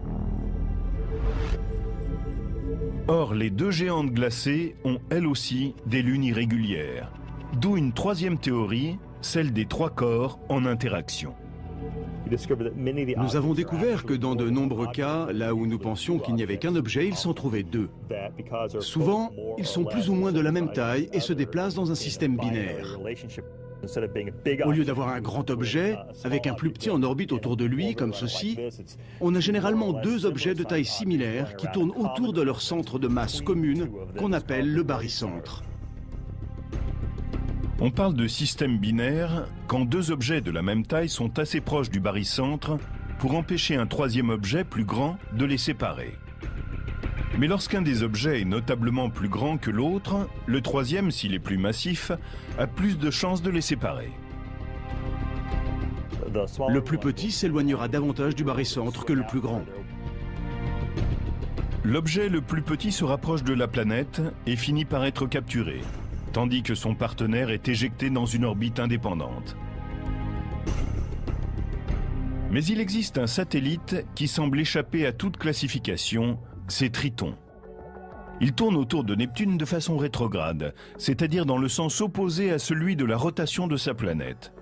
Or, les deux géantes glacées ont elles aussi des lunes irrégulières. D'où une troisième théorie, celle des trois corps en interaction. Nous avons découvert que dans de nombreux cas, là où nous pensions qu'il n'y avait qu'un objet, il s'en trouvait deux. Souvent, ils sont plus ou moins de la même taille et se déplacent dans un système binaire. Au lieu d'avoir un grand objet, avec un plus petit en orbite autour de lui, comme ceci, on a généralement deux objets de taille similaire qui tournent autour de leur centre de masse commune, qu'on appelle le barycentre. On parle de système binaire quand deux objets de la même taille sont assez proches du barycentre pour empêcher un troisième objet plus grand de les séparer. Mais lorsqu'un des objets est notablement plus grand que l'autre, le troisième, s'il est plus massif, a plus de chances de les séparer. Le plus petit s'éloignera davantage du barycentre que le plus grand. L'objet le plus petit se rapproche de la planète et finit par être capturé, tandis que son partenaire est éjecté dans une orbite indépendante. Mais il existe un satellite qui semble échapper à toute classification, c'est Triton. Il tourne autour de Neptune de façon rétrograde, c'est-à-dire dans le sens opposé à celui de la rotation de sa planète.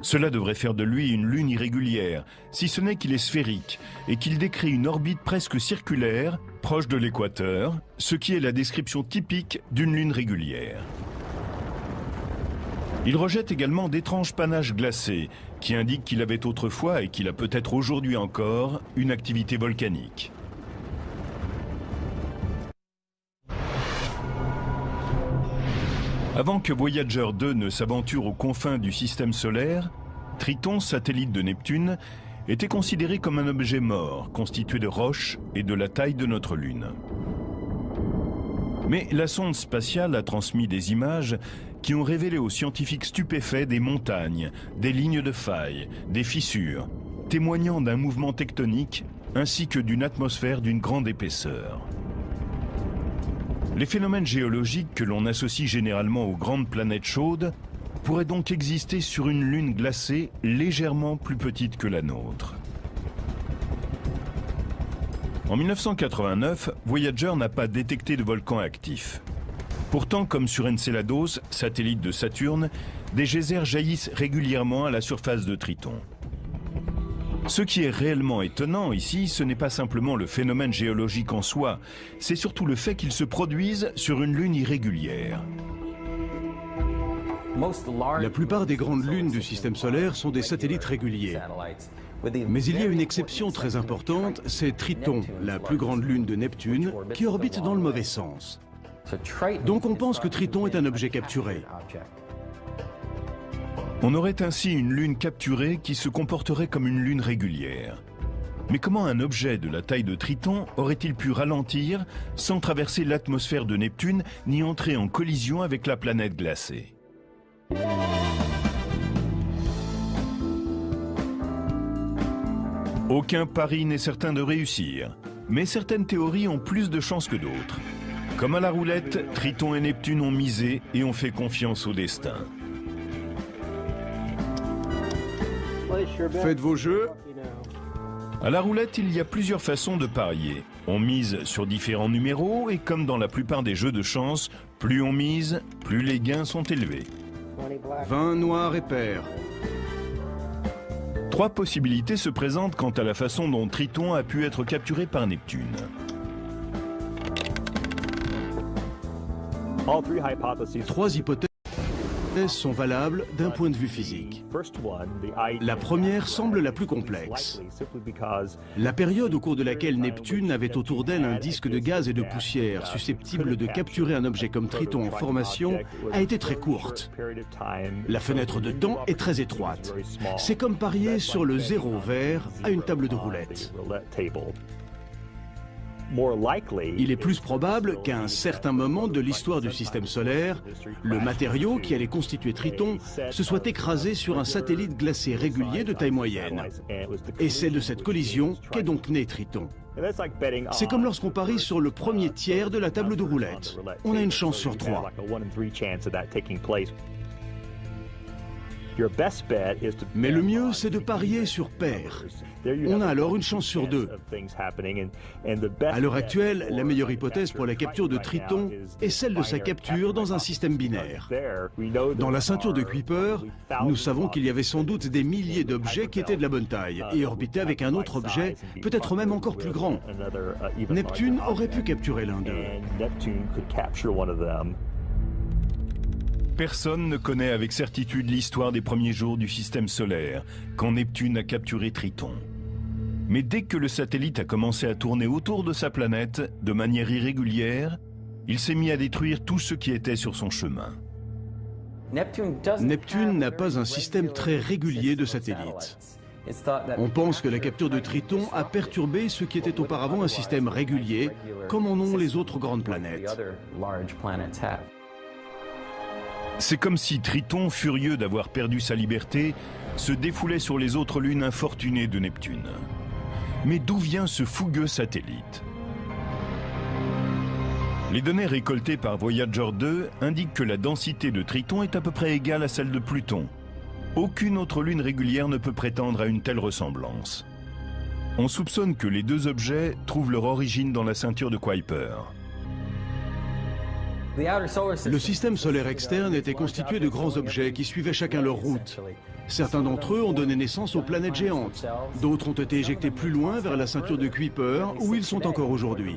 Cela devrait faire de lui une lune irrégulière, si ce n'est qu'il est sphérique et qu'il décrit une orbite presque circulaire, proche de l'équateur, ce qui est la description typique d'une lune régulière. Il rejette également d'étranges panaches glacés, qui indiquent qu'il avait autrefois, et qu'il a peut-être aujourd'hui encore, une activité volcanique. Avant que Voyager 2 ne s'aventure aux confins du système solaire, Triton, satellite de Neptune, était considéré comme un objet mort, constitué de roches et de la taille de notre Lune. Mais la sonde spatiale a transmis des images qui ont révélé aux scientifiques stupéfaits des montagnes, des lignes de failles, des fissures, témoignant d'un mouvement tectonique ainsi que d'une atmosphère d'une grande épaisseur. Les phénomènes géologiques que l'on associe généralement aux grandes planètes chaudes pourraient donc exister sur une lune glacée légèrement plus petite que la nôtre. En 1989, Voyager n'a pas détecté de volcan actif. Pourtant, comme sur Enceladus, satellite de Saturne, des geysers jaillissent régulièrement à la surface de Triton. Ce qui est réellement étonnant ici, ce n'est pas simplement le phénomène géologique en soi, c'est surtout le fait qu'il se produise sur une lune irrégulière. La plupart des grandes lunes du système solaire sont des satellites réguliers. Mais il y a une exception très importante, c'est Triton, la plus grande lune de Neptune, qui orbite dans le mauvais sens. Donc on pense que Triton est un objet capturé. On aurait ainsi une lune capturée qui se comporterait comme une lune régulière. Mais comment un objet de la taille de Triton aurait-il pu ralentir sans traverser l'atmosphère de Neptune ni entrer en collision avec la planète glacée ? Aucun pari n'est certain de réussir. Mais certaines théories ont plus de chances que d'autres. Comme à la roulette, Triton et Neptune ont misé et ont fait confiance au destin. Faites vos jeux. À la roulette, il y a plusieurs façons de parier. On mise sur différents numéros et comme dans la plupart des jeux de chance, plus on mise, plus les gains sont élevés. 20 noirs et pairs. 3 possibilités se présentent quant à la façon dont Triton a pu être capturé par Neptune. Trois hypothèses sont valables d'un point de vue physique. La première semble la plus complexe. La période au cours de laquelle Neptune avait autour d'elle un disque de gaz et de poussière susceptible de capturer un objet comme Triton en formation a été très courte. La fenêtre de temps est très étroite. C'est comme parier sur le zéro vert à une table de roulette. Il est plus probable qu'à un certain moment de l'histoire du système solaire, le matériau qui allait constituer Triton se soit écrasé sur un satellite glacé régulier de taille moyenne. Et c'est de cette collision qu'est donc né Triton. C'est comme lorsqu'on parie sur le premier tiers de la table de roulette. On a une chance sur 3. Mais le mieux, c'est de parier sur pair. On a alors une chance sur 2. À l'heure actuelle, la meilleure hypothèse pour la capture de Triton est celle de sa capture dans un système binaire. Dans la ceinture de Kuiper, nous savons qu'il y avait sans doute des milliers d'objets qui étaient de la bonne taille et orbitaient avec un autre objet, peut-être même encore plus grand. Neptune aurait pu capturer l'un d'eux. Personne ne connaît avec certitude l'histoire des premiers jours du système solaire, quand Neptune a capturé Triton. Mais dès que le satellite a commencé à tourner autour de sa planète, de manière irrégulière, il s'est mis à détruire tout ce qui était sur son chemin. Neptune n'a pas un système très régulier de satellites. On pense que la capture de Triton a perturbé ce qui était auparavant un système régulier, comme en ont les autres grandes planètes. C'est comme si Triton, furieux d'avoir perdu sa liberté, se défoulait sur les autres lunes infortunées de Neptune. Mais d'où vient ce fougueux satellite? Les données récoltées par Voyager 2 indiquent que la densité de Triton est à peu près égale à celle de Pluton. Aucune autre lune régulière ne peut prétendre à une telle ressemblance. On soupçonne que les deux objets trouvent leur origine dans la ceinture de Kuiper. Le système solaire externe était constitué de grands objets qui suivaient chacun leur route. Certains d'entre eux ont donné naissance aux planètes géantes. D'autres ont été éjectés plus loin vers la ceinture de Kuiper, où ils sont encore aujourd'hui.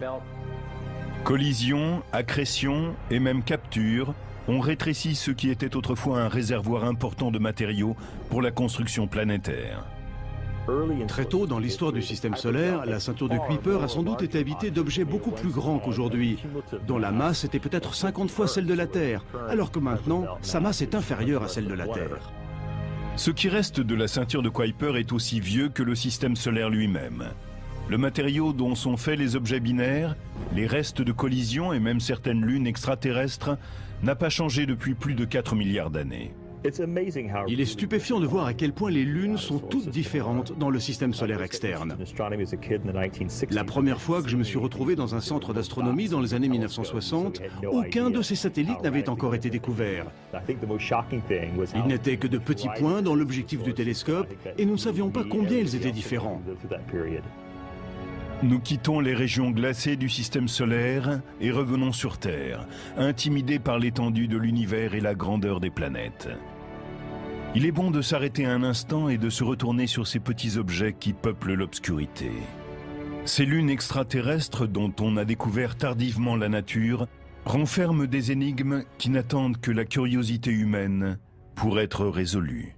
Collision, accrétion et même capture ont rétréci ce qui était autrefois un réservoir important de matériaux pour la construction planétaire. Très tôt dans l'histoire du système solaire, la ceinture de Kuiper a sans doute été habitée d'objets beaucoup plus grands qu'aujourd'hui, dont la masse était peut-être 50 fois celle de la Terre, alors que maintenant, sa masse est inférieure à celle de la Terre. Ce qui reste de la ceinture de Kuiper est aussi vieux que le système solaire lui-même. Le matériau dont sont faits les objets binaires, les restes de collision et même certaines lunes extraterrestres n'a pas changé depuis plus de 4 milliards d'années. Il est stupéfiant de voir à quel point les lunes sont toutes différentes dans le système solaire externe. La première fois que je me suis retrouvé dans un centre d'astronomie dans les années 1960, aucun de ces satellites n'avait encore été découvert. Ils n'étaient que de petits points dans l'objectif du télescope et nous ne savions pas combien ils étaient différents. Nous quittons les régions glacées du système solaire et revenons sur Terre, intimidés par l'étendue de l'univers et la grandeur des planètes. Il est bon de s'arrêter un instant et de se retourner sur ces petits objets qui peuplent l'obscurité. Ces lunes extraterrestres dont on a découvert tardivement la nature renferment des énigmes qui n'attendent que la curiosité humaine pour être résolues.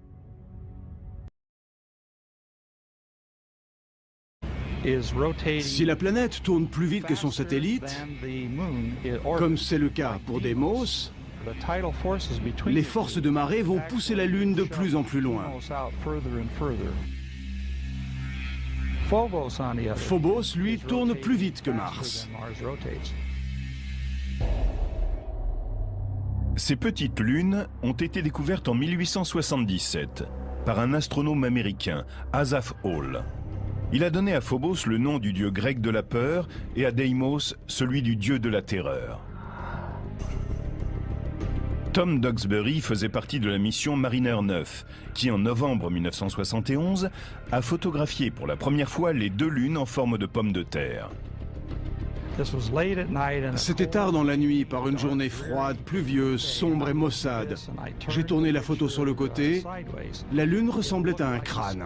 Si la planète tourne plus vite que son satellite, comme c'est le cas pour Deimos, les forces de marée vont pousser la Lune de plus en plus loin. Phobos, lui, tourne plus vite que Mars. Ces petites lunes ont été découvertes en 1877 par un astronome américain, Asaph Hall. Il a donné à Phobos le nom du dieu grec de la peur et à Deimos celui du dieu de la terreur. Tom Duxbury faisait partie de la mission Mariner 9, qui en novembre 1971 a photographié pour la première fois les deux lunes en forme de pommes de terre. C'était tard dans la nuit, par une journée froide, pluvieuse, sombre et maussade. J'ai tourné la photo sur le côté. La lune ressemblait à un crâne.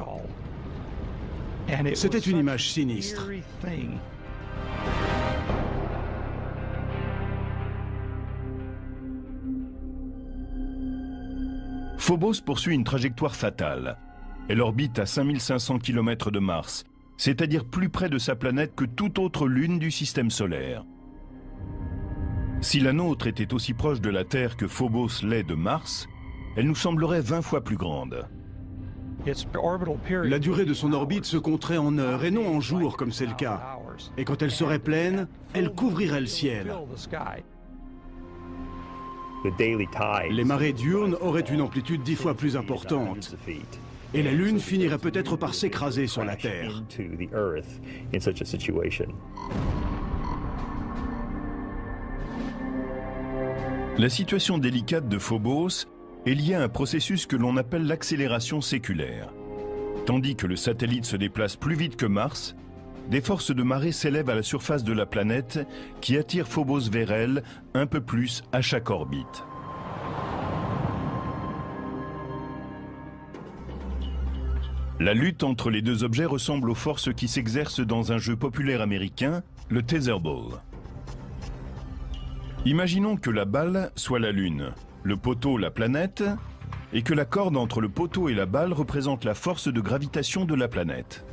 C'était une image sinistre. Phobos poursuit une trajectoire fatale. Elle orbite à 5500 km de Mars, c'est-à-dire plus près de sa planète que toute autre lune du système solaire. Si la nôtre était aussi proche de la Terre que Phobos l'est de Mars, elle nous semblerait 20 fois plus grande. La durée de son orbite se compterait en heures et non en jours comme c'est le cas. Et quand elle serait pleine, elle couvrirait le ciel. Les marées diurnes auraient une amplitude 10 fois plus importante. Et la Lune finirait peut-être par s'écraser sur la Terre. La situation délicate de Phobos est liée à un processus que l'on appelle l'accélération séculaire. Tandis que le satellite se déplace plus vite que Mars, des forces de marée s'élèvent à la surface de la planète qui attirent Phobos vers elle un peu plus à chaque orbite. La lutte entre les deux objets ressemble aux forces qui s'exercent dans un jeu populaire américain, le Tetherball. Imaginons que la balle soit la Lune, le poteau la planète, et que la corde entre le poteau et la balle représente la force de gravitation de la planète.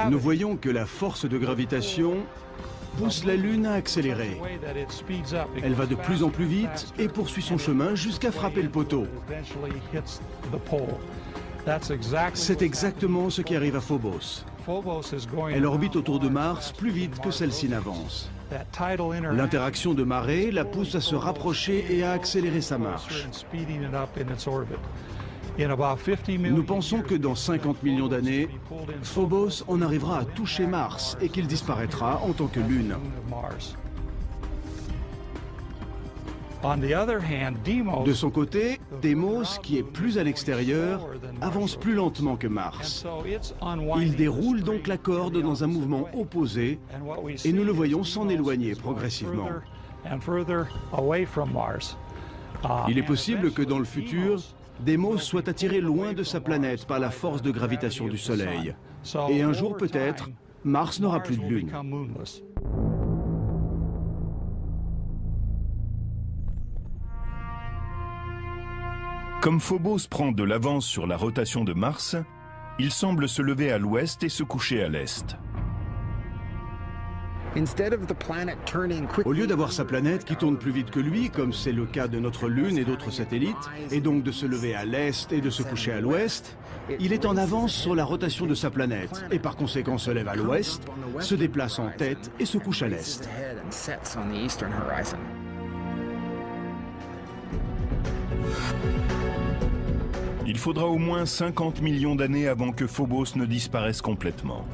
Nous voyons que la force de gravitation pousse la Lune à accélérer. Elle va de plus en plus vite et poursuit son chemin jusqu'à frapper le poteau. C'est exactement ce qui arrive à Phobos. Elle orbite autour de Mars plus vite que celle-ci n'avance. L'interaction de marée la pousse à se rapprocher et à accélérer sa marche. Nous pensons que dans 50 millions d'années, Phobos en arrivera à toucher Mars et qu'il disparaîtra en tant que Lune. De son côté, Deimos, qui est plus à l'extérieur, avance plus lentement que Mars. Il déroule donc la corde dans un mouvement opposé et nous le voyons s'en éloigner progressivement. Il est possible que dans le futur, Deimos soit attiré loin de sa planète par la force de gravitation du Soleil. Et un jour peut-être, Mars n'aura plus de lune. Comme Phobos prend de l'avance sur la rotation de Mars, il semble se lever à l'ouest et se coucher à l'est. Au lieu d'avoir sa planète qui tourne plus vite que lui, comme c'est le cas de notre Lune et d'autres satellites, et donc de se lever à l'est et de se coucher à l'ouest, il est en avance sur la rotation de sa planète, et par conséquent se lève à l'ouest, se déplace en tête et se couche à l'est. Il faudra au moins 50 millions d'années avant que Phobos ne disparaisse complètement.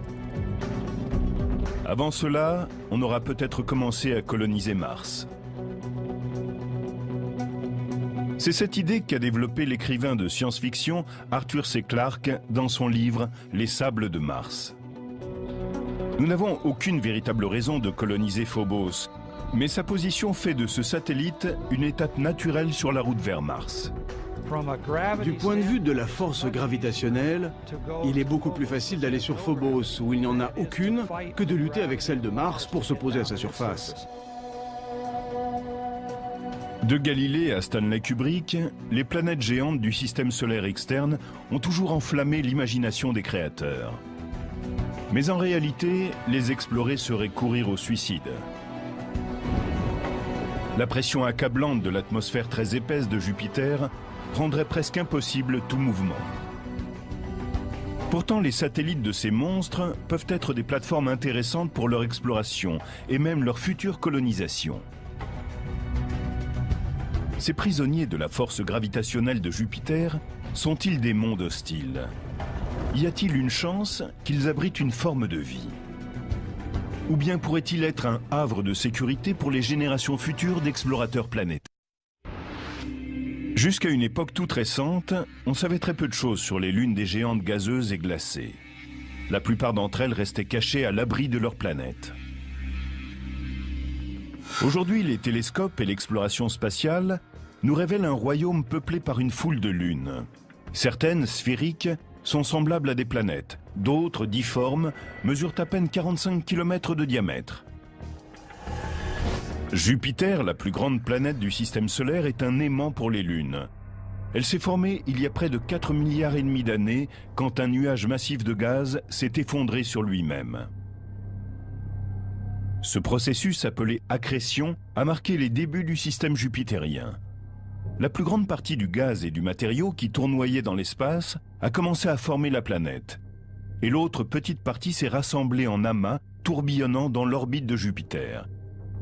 Avant cela, on aura peut-être commencé à coloniser Mars. C'est cette idée qu'a développée l'écrivain de science-fiction Arthur C. Clarke dans son livre « Les sables de Mars ». Nous n'avons aucune véritable raison de coloniser Phobos, mais sa position fait de ce satellite une étape naturelle sur la route vers Mars. Du point de vue de la force gravitationnelle, il est beaucoup plus facile d'aller sur Phobos, où il n'y en a aucune, que de lutter avec celle de Mars pour se poser à sa surface. De Galilée à Stanley Kubrick, les planètes géantes du système solaire externe ont toujours enflammé l'imagination des créateurs. Mais en réalité, les explorer serait courir au suicide. La pression accablante de l'atmosphère très épaisse de Jupiter rendrait presque impossible tout mouvement. Pourtant, les satellites de ces monstres peuvent être des plateformes intéressantes pour leur exploration et même leur future colonisation. Ces prisonniers de la force gravitationnelle de Jupiter sont-ils des mondes hostiles? Y a-t-il une chance qu'ils abritent une forme de vie? Ou bien pourrait-il être un havre de sécurité pour les générations futures d'explorateurs planétaires? Jusqu'à une époque toute récente, on savait très peu de choses sur les lunes des géantes gazeuses et glacées. La plupart d'entre elles restaient cachées à l'abri de leur planète. Aujourd'hui, les télescopes et l'exploration spatiale nous révèlent un royaume peuplé par une foule de lunes. Certaines, sphériques, sont semblables à des planètes. D'autres, difformes, mesurent à peine 45 km de diamètre. Jupiter, la plus grande planète du système solaire, est un aimant pour les lunes. Elle s'est formée il y a près de 4,5 milliards d'années quand un nuage massif de gaz s'est effondré sur lui-même. Ce processus, appelé accrétion, a marqué les débuts du système jupitérien. La plus grande partie du gaz et du matériau qui tournoyait dans l'espace a commencé à former la planète. Et l'autre petite partie s'est rassemblée en amas, tourbillonnant dans l'orbite de Jupiter.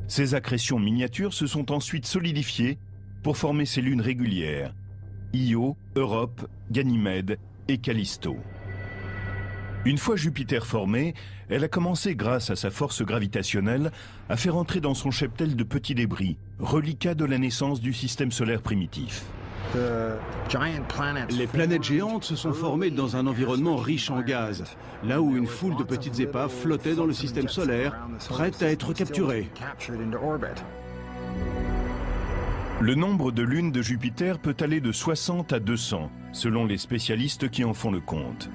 Ces accrétions miniatures se sont ensuite solidifiées pour former ces lunes régulières, Io, Europe, Ganymède et Callisto. Une fois Jupiter formée, elle a commencé, grâce à sa force gravitationnelle, à faire entrer dans son cheptel de petits débris, reliquats de la naissance du système solaire primitif. Les planètes géantes se sont formées dans un environnement riche en gaz, là où une foule de petites épaves flottait dans le système solaire, prêtes à être capturées. Le nombre de lunes de Jupiter peut aller de 60 à 200, selon les spécialistes qui en font le compte.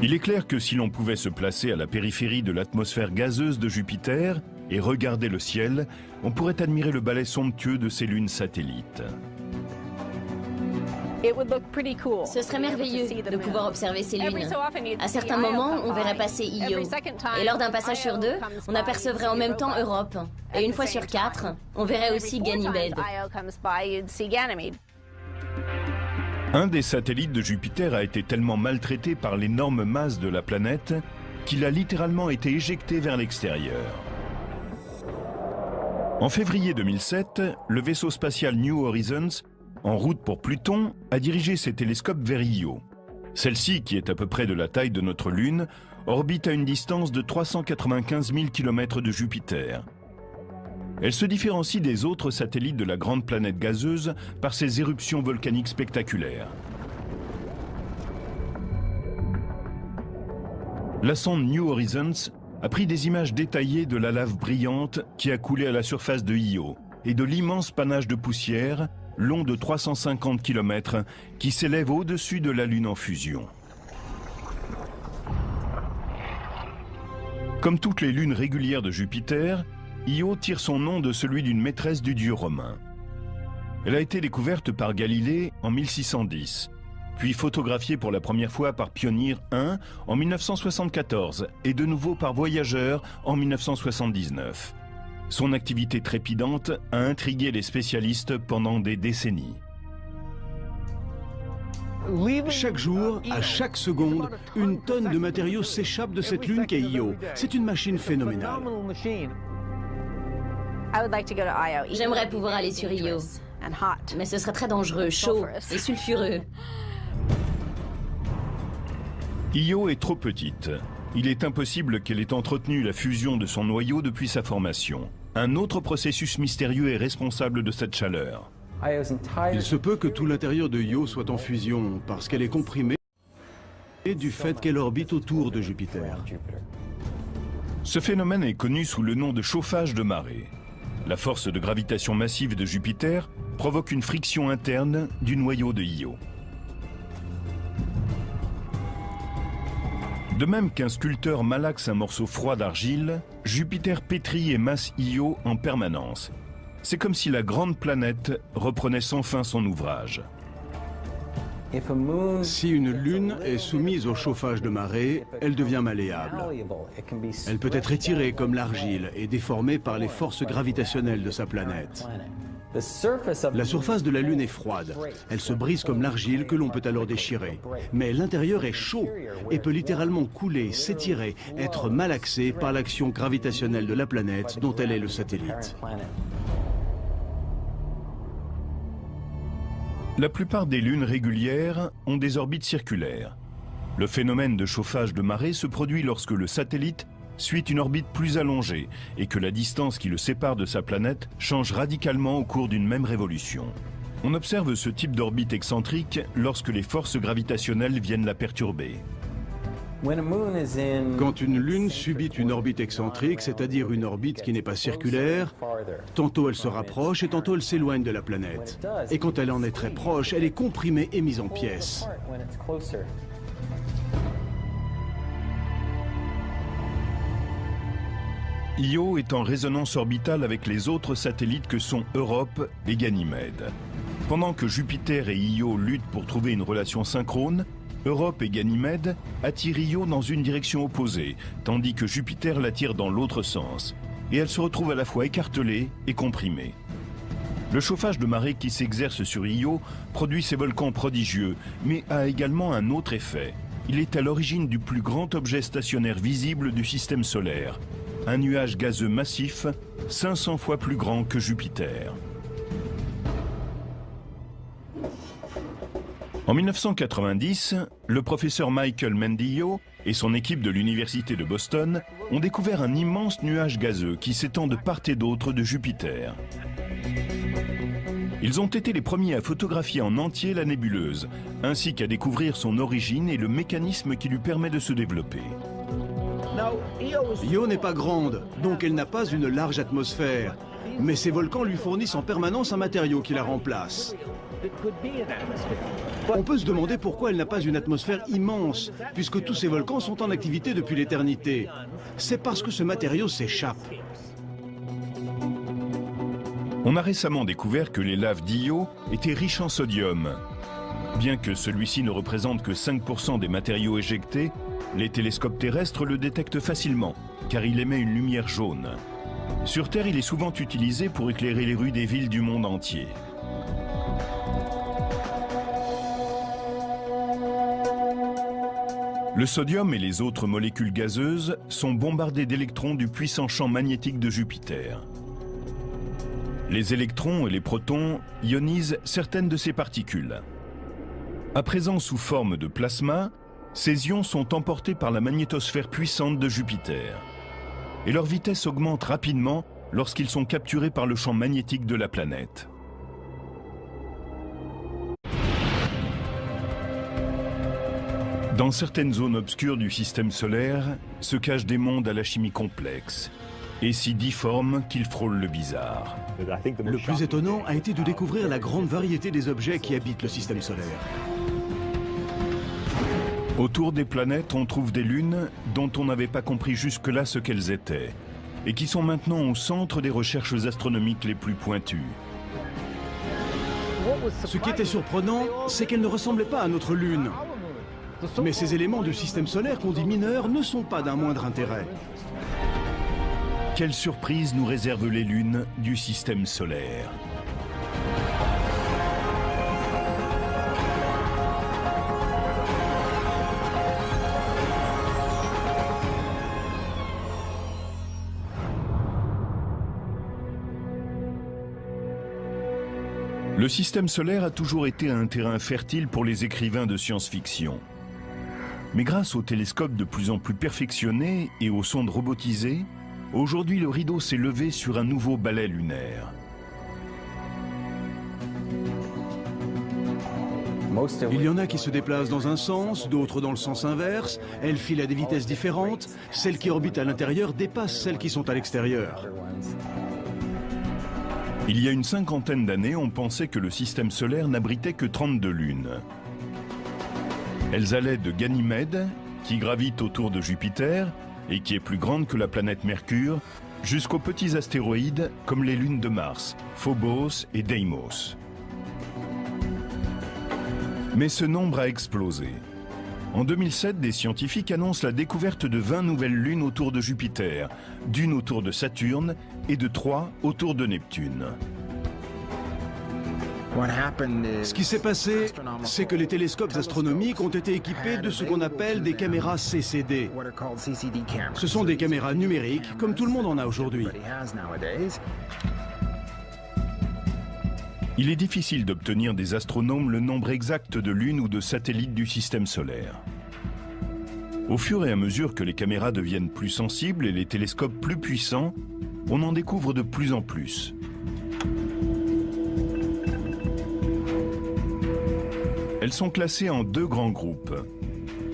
Il est clair que si l'on pouvait se placer à la périphérie de l'atmosphère gazeuse de Jupiter et regarder le ciel, on pourrait admirer le balai somptueux de ces lunes satellites. Ce serait merveilleux de pouvoir observer ces lunes. À certains moments, on verrait passer Io. Et lors d'un passage sur deux, on apercevrait en même temps Europe. Et une fois sur 4, on verrait aussi Ganymède. Un des satellites de Jupiter a été tellement maltraité par l'énorme masse de la planète qu'il a littéralement été éjecté vers l'extérieur. En février 2007, le vaisseau spatial New Horizons, en route pour Pluton, a dirigé ses télescopes vers Io. Celle-ci, qui est à peu près de la taille de notre Lune, orbite à une distance de 395 000 km de Jupiter. Elle se différencie des autres satellites de la grande planète gazeuse par ses éruptions volcaniques spectaculaires. La sonde New Horizons a pris des images détaillées de la lave brillante qui a coulé à la surface de Io et de l'immense panache de poussière, long de 350 km, qui s'élève au-dessus de la Lune en fusion. Comme toutes les lunes régulières de Jupiter, Io tire son nom de celui d'une maîtresse du dieu romain. Elle a été découverte par Galilée en 1610, puis photographiée pour la première fois par Pioneer 1 en 1974 et de nouveau par Voyageur en 1979. Son activité trépidante a intrigué les spécialistes pendant des décennies. Chaque jour, à chaque seconde, une tonne de matériaux s'échappe de cette lune qu'est Io. C'est une machine phénoménale. J'aimerais pouvoir aller sur Io, mais ce serait très dangereux, chaud et sulfureux. Io est trop petite. Il est impossible qu'elle ait entretenu la fusion de son noyau depuis sa formation. Un autre processus mystérieux est responsable de cette chaleur. Il se peut que tout l'intérieur de Io soit en fusion, parce qu'elle est comprimée du fait qu'elle orbite autour de Jupiter. Ce phénomène est connu sous le nom de chauffage de marée. La force de gravitation massive de Jupiter provoque une friction interne du noyau de Io. De même qu'un sculpteur malaxe un morceau froid d'argile, Jupiter pétrit et masse Io en permanence. C'est comme si la grande planète reprenait sans fin son ouvrage. Si une lune est soumise au chauffage de marée, elle devient malléable. Elle peut être étirée comme l'argile et déformée par les forces gravitationnelles de sa planète. La surface de la Lune est froide. Elle se brise comme l'argile que l'on peut alors déchirer. Mais l'intérieur est chaud et peut littéralement couler, s'étirer, être malaxé par l'action gravitationnelle de la planète dont elle est le satellite. La plupart des lunes régulières ont des orbites circulaires. Le phénomène de chauffage de marée se produit lorsque le satellite suit une orbite plus allongée et que la distance qui le sépare de sa planète change radicalement au cours d'une même révolution. On observe ce type d'orbite excentrique lorsque les forces gravitationnelles viennent la perturber. Quand une lune subit une orbite excentrique, c'est-à-dire une orbite qui n'est pas circulaire, tantôt elle se rapproche et tantôt elle s'éloigne de la planète. Et quand elle en est très proche, elle est comprimée et mise en pièces. Io est en résonance orbitale avec les autres satellites que sont Europe et Ganymède. Pendant que Jupiter et Io luttent pour trouver une relation synchrone, Europe et Ganymède attirent Io dans une direction opposée, tandis que Jupiter l'attire dans l'autre sens, et elle se retrouve à la fois écartelée et comprimée. Le chauffage de marée qui s'exerce sur Io produit ces volcans prodigieux, mais a également un autre effet. Il est à l'origine du plus grand objet stationnaire visible du système solaire, un nuage gazeux massif, 500 fois plus grand que Jupiter. En 1990, le professeur Michael Mendillo et son équipe de l'université de Boston ont découvert un immense nuage gazeux qui s'étend de part et d'autre de Jupiter. Ils ont été les premiers à photographier en entier la nébuleuse, ainsi qu'à découvrir son origine et le mécanisme qui lui permet de se développer. Io n'est pas grande, donc elle n'a pas une large atmosphère. Mais ces volcans lui fournissent en permanence un matériau qui la remplace. On peut se demander pourquoi elle n'a pas une atmosphère immense, puisque tous ces volcans sont en activité depuis l'éternité. C'est parce que ce matériau s'échappe. On a récemment découvert que les laves d'Io étaient riches en sodium. Bien que celui-ci ne représente que 5% des matériaux éjectés, les télescopes terrestres le détectent facilement, car il émet une lumière jaune. Sur Terre, il est souvent utilisé pour éclairer les rues des villes du monde entier. Le sodium et les autres molécules gazeuses sont bombardés d'électrons du puissant champ magnétique de Jupiter. Les électrons et les protons ionisent certaines de ces particules. À présent sous forme de plasma, ces ions sont emportés par la magnétosphère puissante de Jupiter. Et leur vitesse augmente rapidement lorsqu'ils sont capturés par le champ magnétique de la planète. Dans certaines zones obscures du système solaire se cachent des mondes à la chimie complexe et si difformes qu'ils frôlent le bizarre. Le plus étonnant a été de découvrir la grande variété des objets qui habitent le système solaire. Autour des planètes, on trouve des lunes dont on n'avait pas compris jusque-là ce qu'elles étaient et qui sont maintenant au centre des recherches astronomiques les plus pointues. Ce qui était surprenant, c'est qu'elles ne ressemblaient pas à notre Lune. Mais ces éléments du système solaire qu'on dit mineurs ne sont pas d'un moindre intérêt. Quelle surprise nous réservent les lunes du système solaire? Le système solaire a toujours été un terrain fertile pour les écrivains de science-fiction. Mais grâce aux télescopes de plus en plus perfectionnés et aux sondes robotisées, aujourd'hui le rideau s'est levé sur un nouveau balai lunaire. Il y en a qui se déplacent dans un sens, d'autres dans le sens inverse. Elles filent à des vitesses différentes. Celles qui orbitent à l'intérieur dépassent celles qui sont à l'extérieur. Il y a une cinquantaine d'années, on pensait que le système solaire n'abritait que 32 lunes. Elles allaient de Ganymède, qui gravite autour de Jupiter et qui est plus grande que la planète Mercure, jusqu'aux petits astéroïdes comme les lunes de Mars, Phobos et Deimos. Mais ce nombre a explosé. En 2007, des scientifiques annoncent la découverte de 20 nouvelles lunes autour de Jupiter, d'une autour de Saturne et de 3 autour de Neptune. Ce qui s'est passé, c'est que les télescopes astronomiques ont été équipés de ce qu'on appelle des caméras CCD. Ce sont des caméras numériques, comme tout le monde en a aujourd'hui. Il est difficile d'obtenir des astronomes le nombre exact de lunes ou de satellites du système solaire. Au fur et à mesure que les caméras deviennent plus sensibles et les télescopes plus puissants, on en découvre de plus en plus. Elles sont classées en deux grands groupes.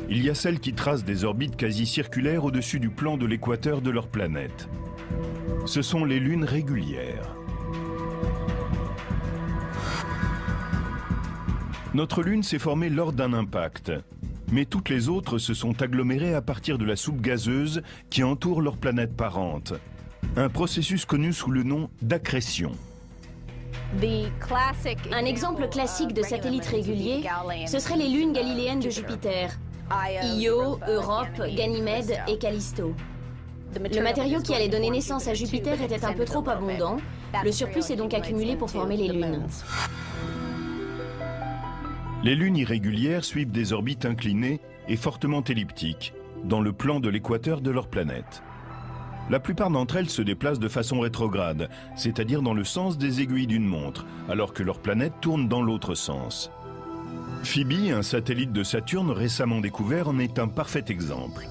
Il y a celles qui tracent des orbites quasi circulaires au-dessus du plan de l'équateur de leur planète. Ce sont les lunes régulières. Notre Lune s'est formée lors d'un impact, mais toutes les autres se sont agglomérées à partir de la soupe gazeuse qui entoure leur planète parente. Un processus connu sous le nom d'accrétion. Un exemple classique de satellite régulier, ce seraient les lunes galiléennes de Jupiter. Io, Europe, Ganymède et Callisto. Le matériau qui allait donner naissance à Jupiter était un peu trop abondant. Le surplus s'est donc accumulé pour former les lunes. Les lunes irrégulières suivent des orbites inclinées et fortement elliptiques, dans le plan de l'équateur de leur planète. La plupart d'entre elles se déplacent de façon rétrograde, c'est-à-dire dans le sens des aiguilles d'une montre, alors que leur planète tourne dans l'autre sens. Phoebe, un satellite de Saturne récemment découvert, en est un parfait exemple.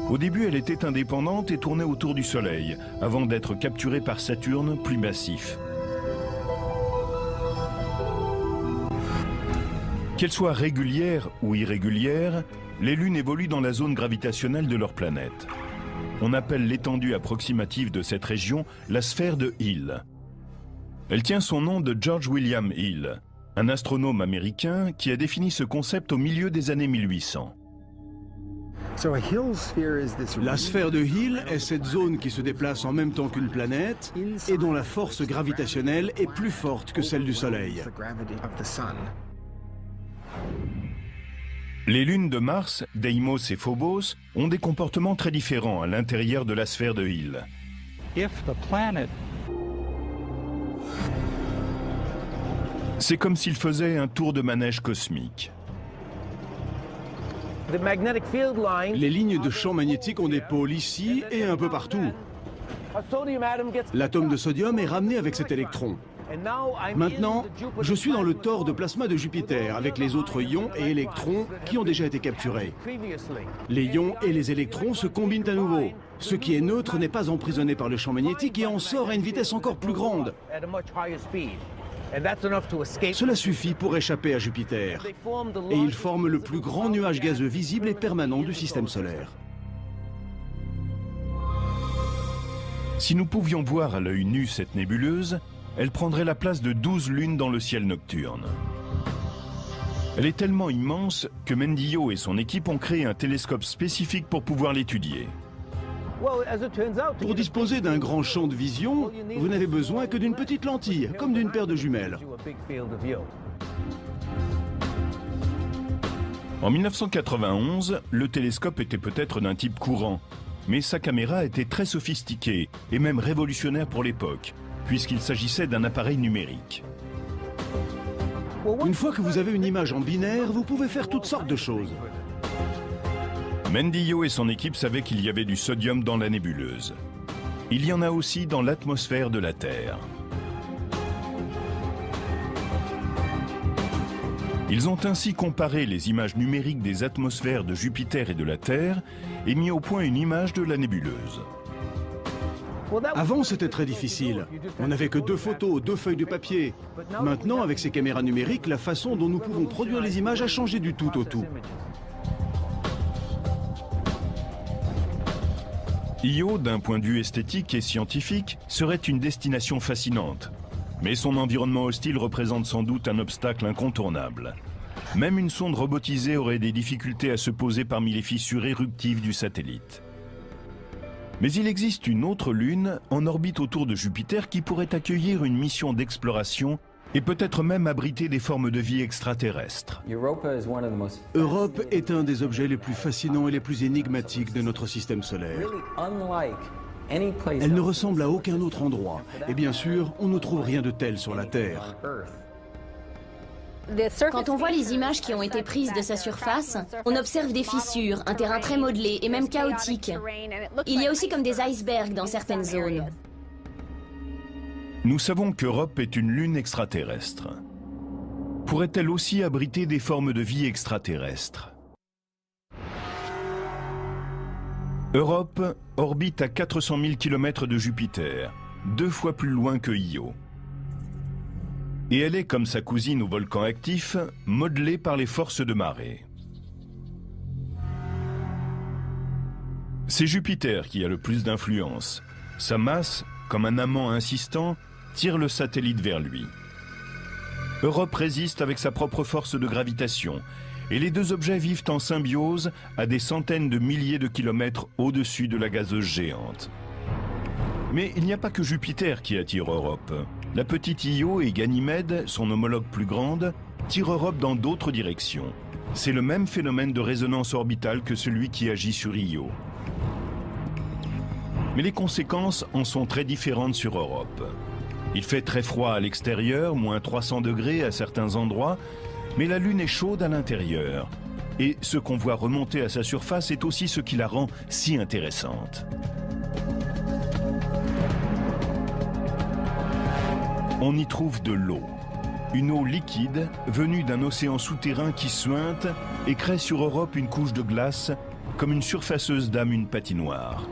Au début, elle était indépendante et tournait autour du Soleil, avant d'être capturée par Saturne, plus massif. Qu'elles soient régulières ou irrégulières, les lunes évoluent dans la zone gravitationnelle de leur planète. On appelle l'étendue approximative de cette région la sphère de Hill. Elle tient son nom de George William Hill, un astronome américain qui a défini ce concept au milieu des années 1800. La sphère de Hill est cette zone qui se déplace en même temps qu'une planète et dont la force gravitationnelle est plus forte que celle du Soleil. Les lunes de Mars, Deimos et Phobos, ont des comportements très différents à l'intérieur de la sphère de Hill. C'est comme s'il faisait un tour de manège cosmique. Les lignes de champ magnétique ont des pôles ici et un peu partout. L'atome de sodium est ramené avec cet électron. Maintenant, je suis dans le tore de plasma de Jupiter avec les autres ions et électrons qui ont déjà été capturés. Les ions et les électrons se combinent à nouveau. Ce qui est neutre n'est pas emprisonné par le champ magnétique et en sort à une vitesse encore plus grande. Cela suffit pour échapper à Jupiter. Et ils forment le plus grand nuage gazeux visible et permanent du système solaire. Si nous pouvions voir à l'œil nu cette nébuleuse, elle prendrait la place de 12 lunes dans le ciel nocturne. Elle est tellement immense que Mendillo et son équipe ont créé un télescope spécifique pour pouvoir l'étudier. Pour disposer d'un grand champ de vision, vous n'avez besoin que d'une petite lentille, comme d'une paire de jumelles. En 1991, le télescope était peut-être d'un type courant, mais sa caméra était très sophistiquée et même révolutionnaire pour l'époque, puisqu'il s'agissait d'un appareil numérique. Une fois que vous avez une image en binaire, vous pouvez faire toutes sortes de choses. Mendillo et son équipe savaient qu'il y avait du sodium dans la nébuleuse. Il y en a aussi dans l'atmosphère de la Terre. Ils ont ainsi comparé les images numériques des atmosphères de Jupiter et de la Terre et mis au point une image de la nébuleuse. Avant, c'était très difficile. On n'avait que 2 photos, 2 feuilles de papier. Maintenant, avec ces caméras numériques, la façon dont nous pouvons produire les images a changé du tout au tout. Io, d'un point de vue esthétique et scientifique, serait une destination fascinante. Mais son environnement hostile représente sans doute un obstacle incontournable. Même une sonde robotisée aurait des difficultés à se poser parmi les fissures éruptives du satellite. Mais il existe une autre lune en orbite autour de Jupiter qui pourrait accueillir une mission d'exploration et peut-être même abriter des formes de vie extraterrestres. Europe est un des objets les plus fascinants et les plus énigmatiques de notre système solaire. Elle ne ressemble à aucun autre endroit. Et bien sûr, on ne trouve rien de tel sur la Terre. Quand on voit les images qui ont été prises de sa surface, on observe des fissures, un terrain très modelé et même chaotique. Il y a aussi comme des icebergs dans certaines zones. Nous savons qu'Europe est une lune extraterrestre. Pourrait-elle aussi abriter des formes de vie extraterrestres? Europe orbite à 400 000 km de Jupiter, 2 fois plus loin que Io. Et elle est, comme sa cousine au volcan actif, modelée par les forces de marée. C'est Jupiter qui a le plus d'influence. Sa masse, comme un amant insistant, tire le satellite vers lui. Europe résiste avec sa propre force de gravitation, et les deux objets vivent en symbiose à des centaines de milliers de kilomètres au-dessus de la gazeuse géante. Mais il n'y a pas que Jupiter qui attire Europe. La petite Io et Ganymède, son homologue plus grande, tirent Europe dans d'autres directions. C'est le même phénomène de résonance orbitale que celui qui agit sur Io. Mais les conséquences en sont très différentes sur Europe. Il fait très froid à l'extérieur, moins 300 degrés à certains endroits, mais la Lune est chaude à l'intérieur. Et ce qu'on voit remonter à sa surface est aussi ce qui la rend si intéressante. On y trouve de l'eau. Une eau liquide venue d'un océan souterrain qui suinte et crée sur Europe une couche de glace comme une surfaceuse dame une patinoire.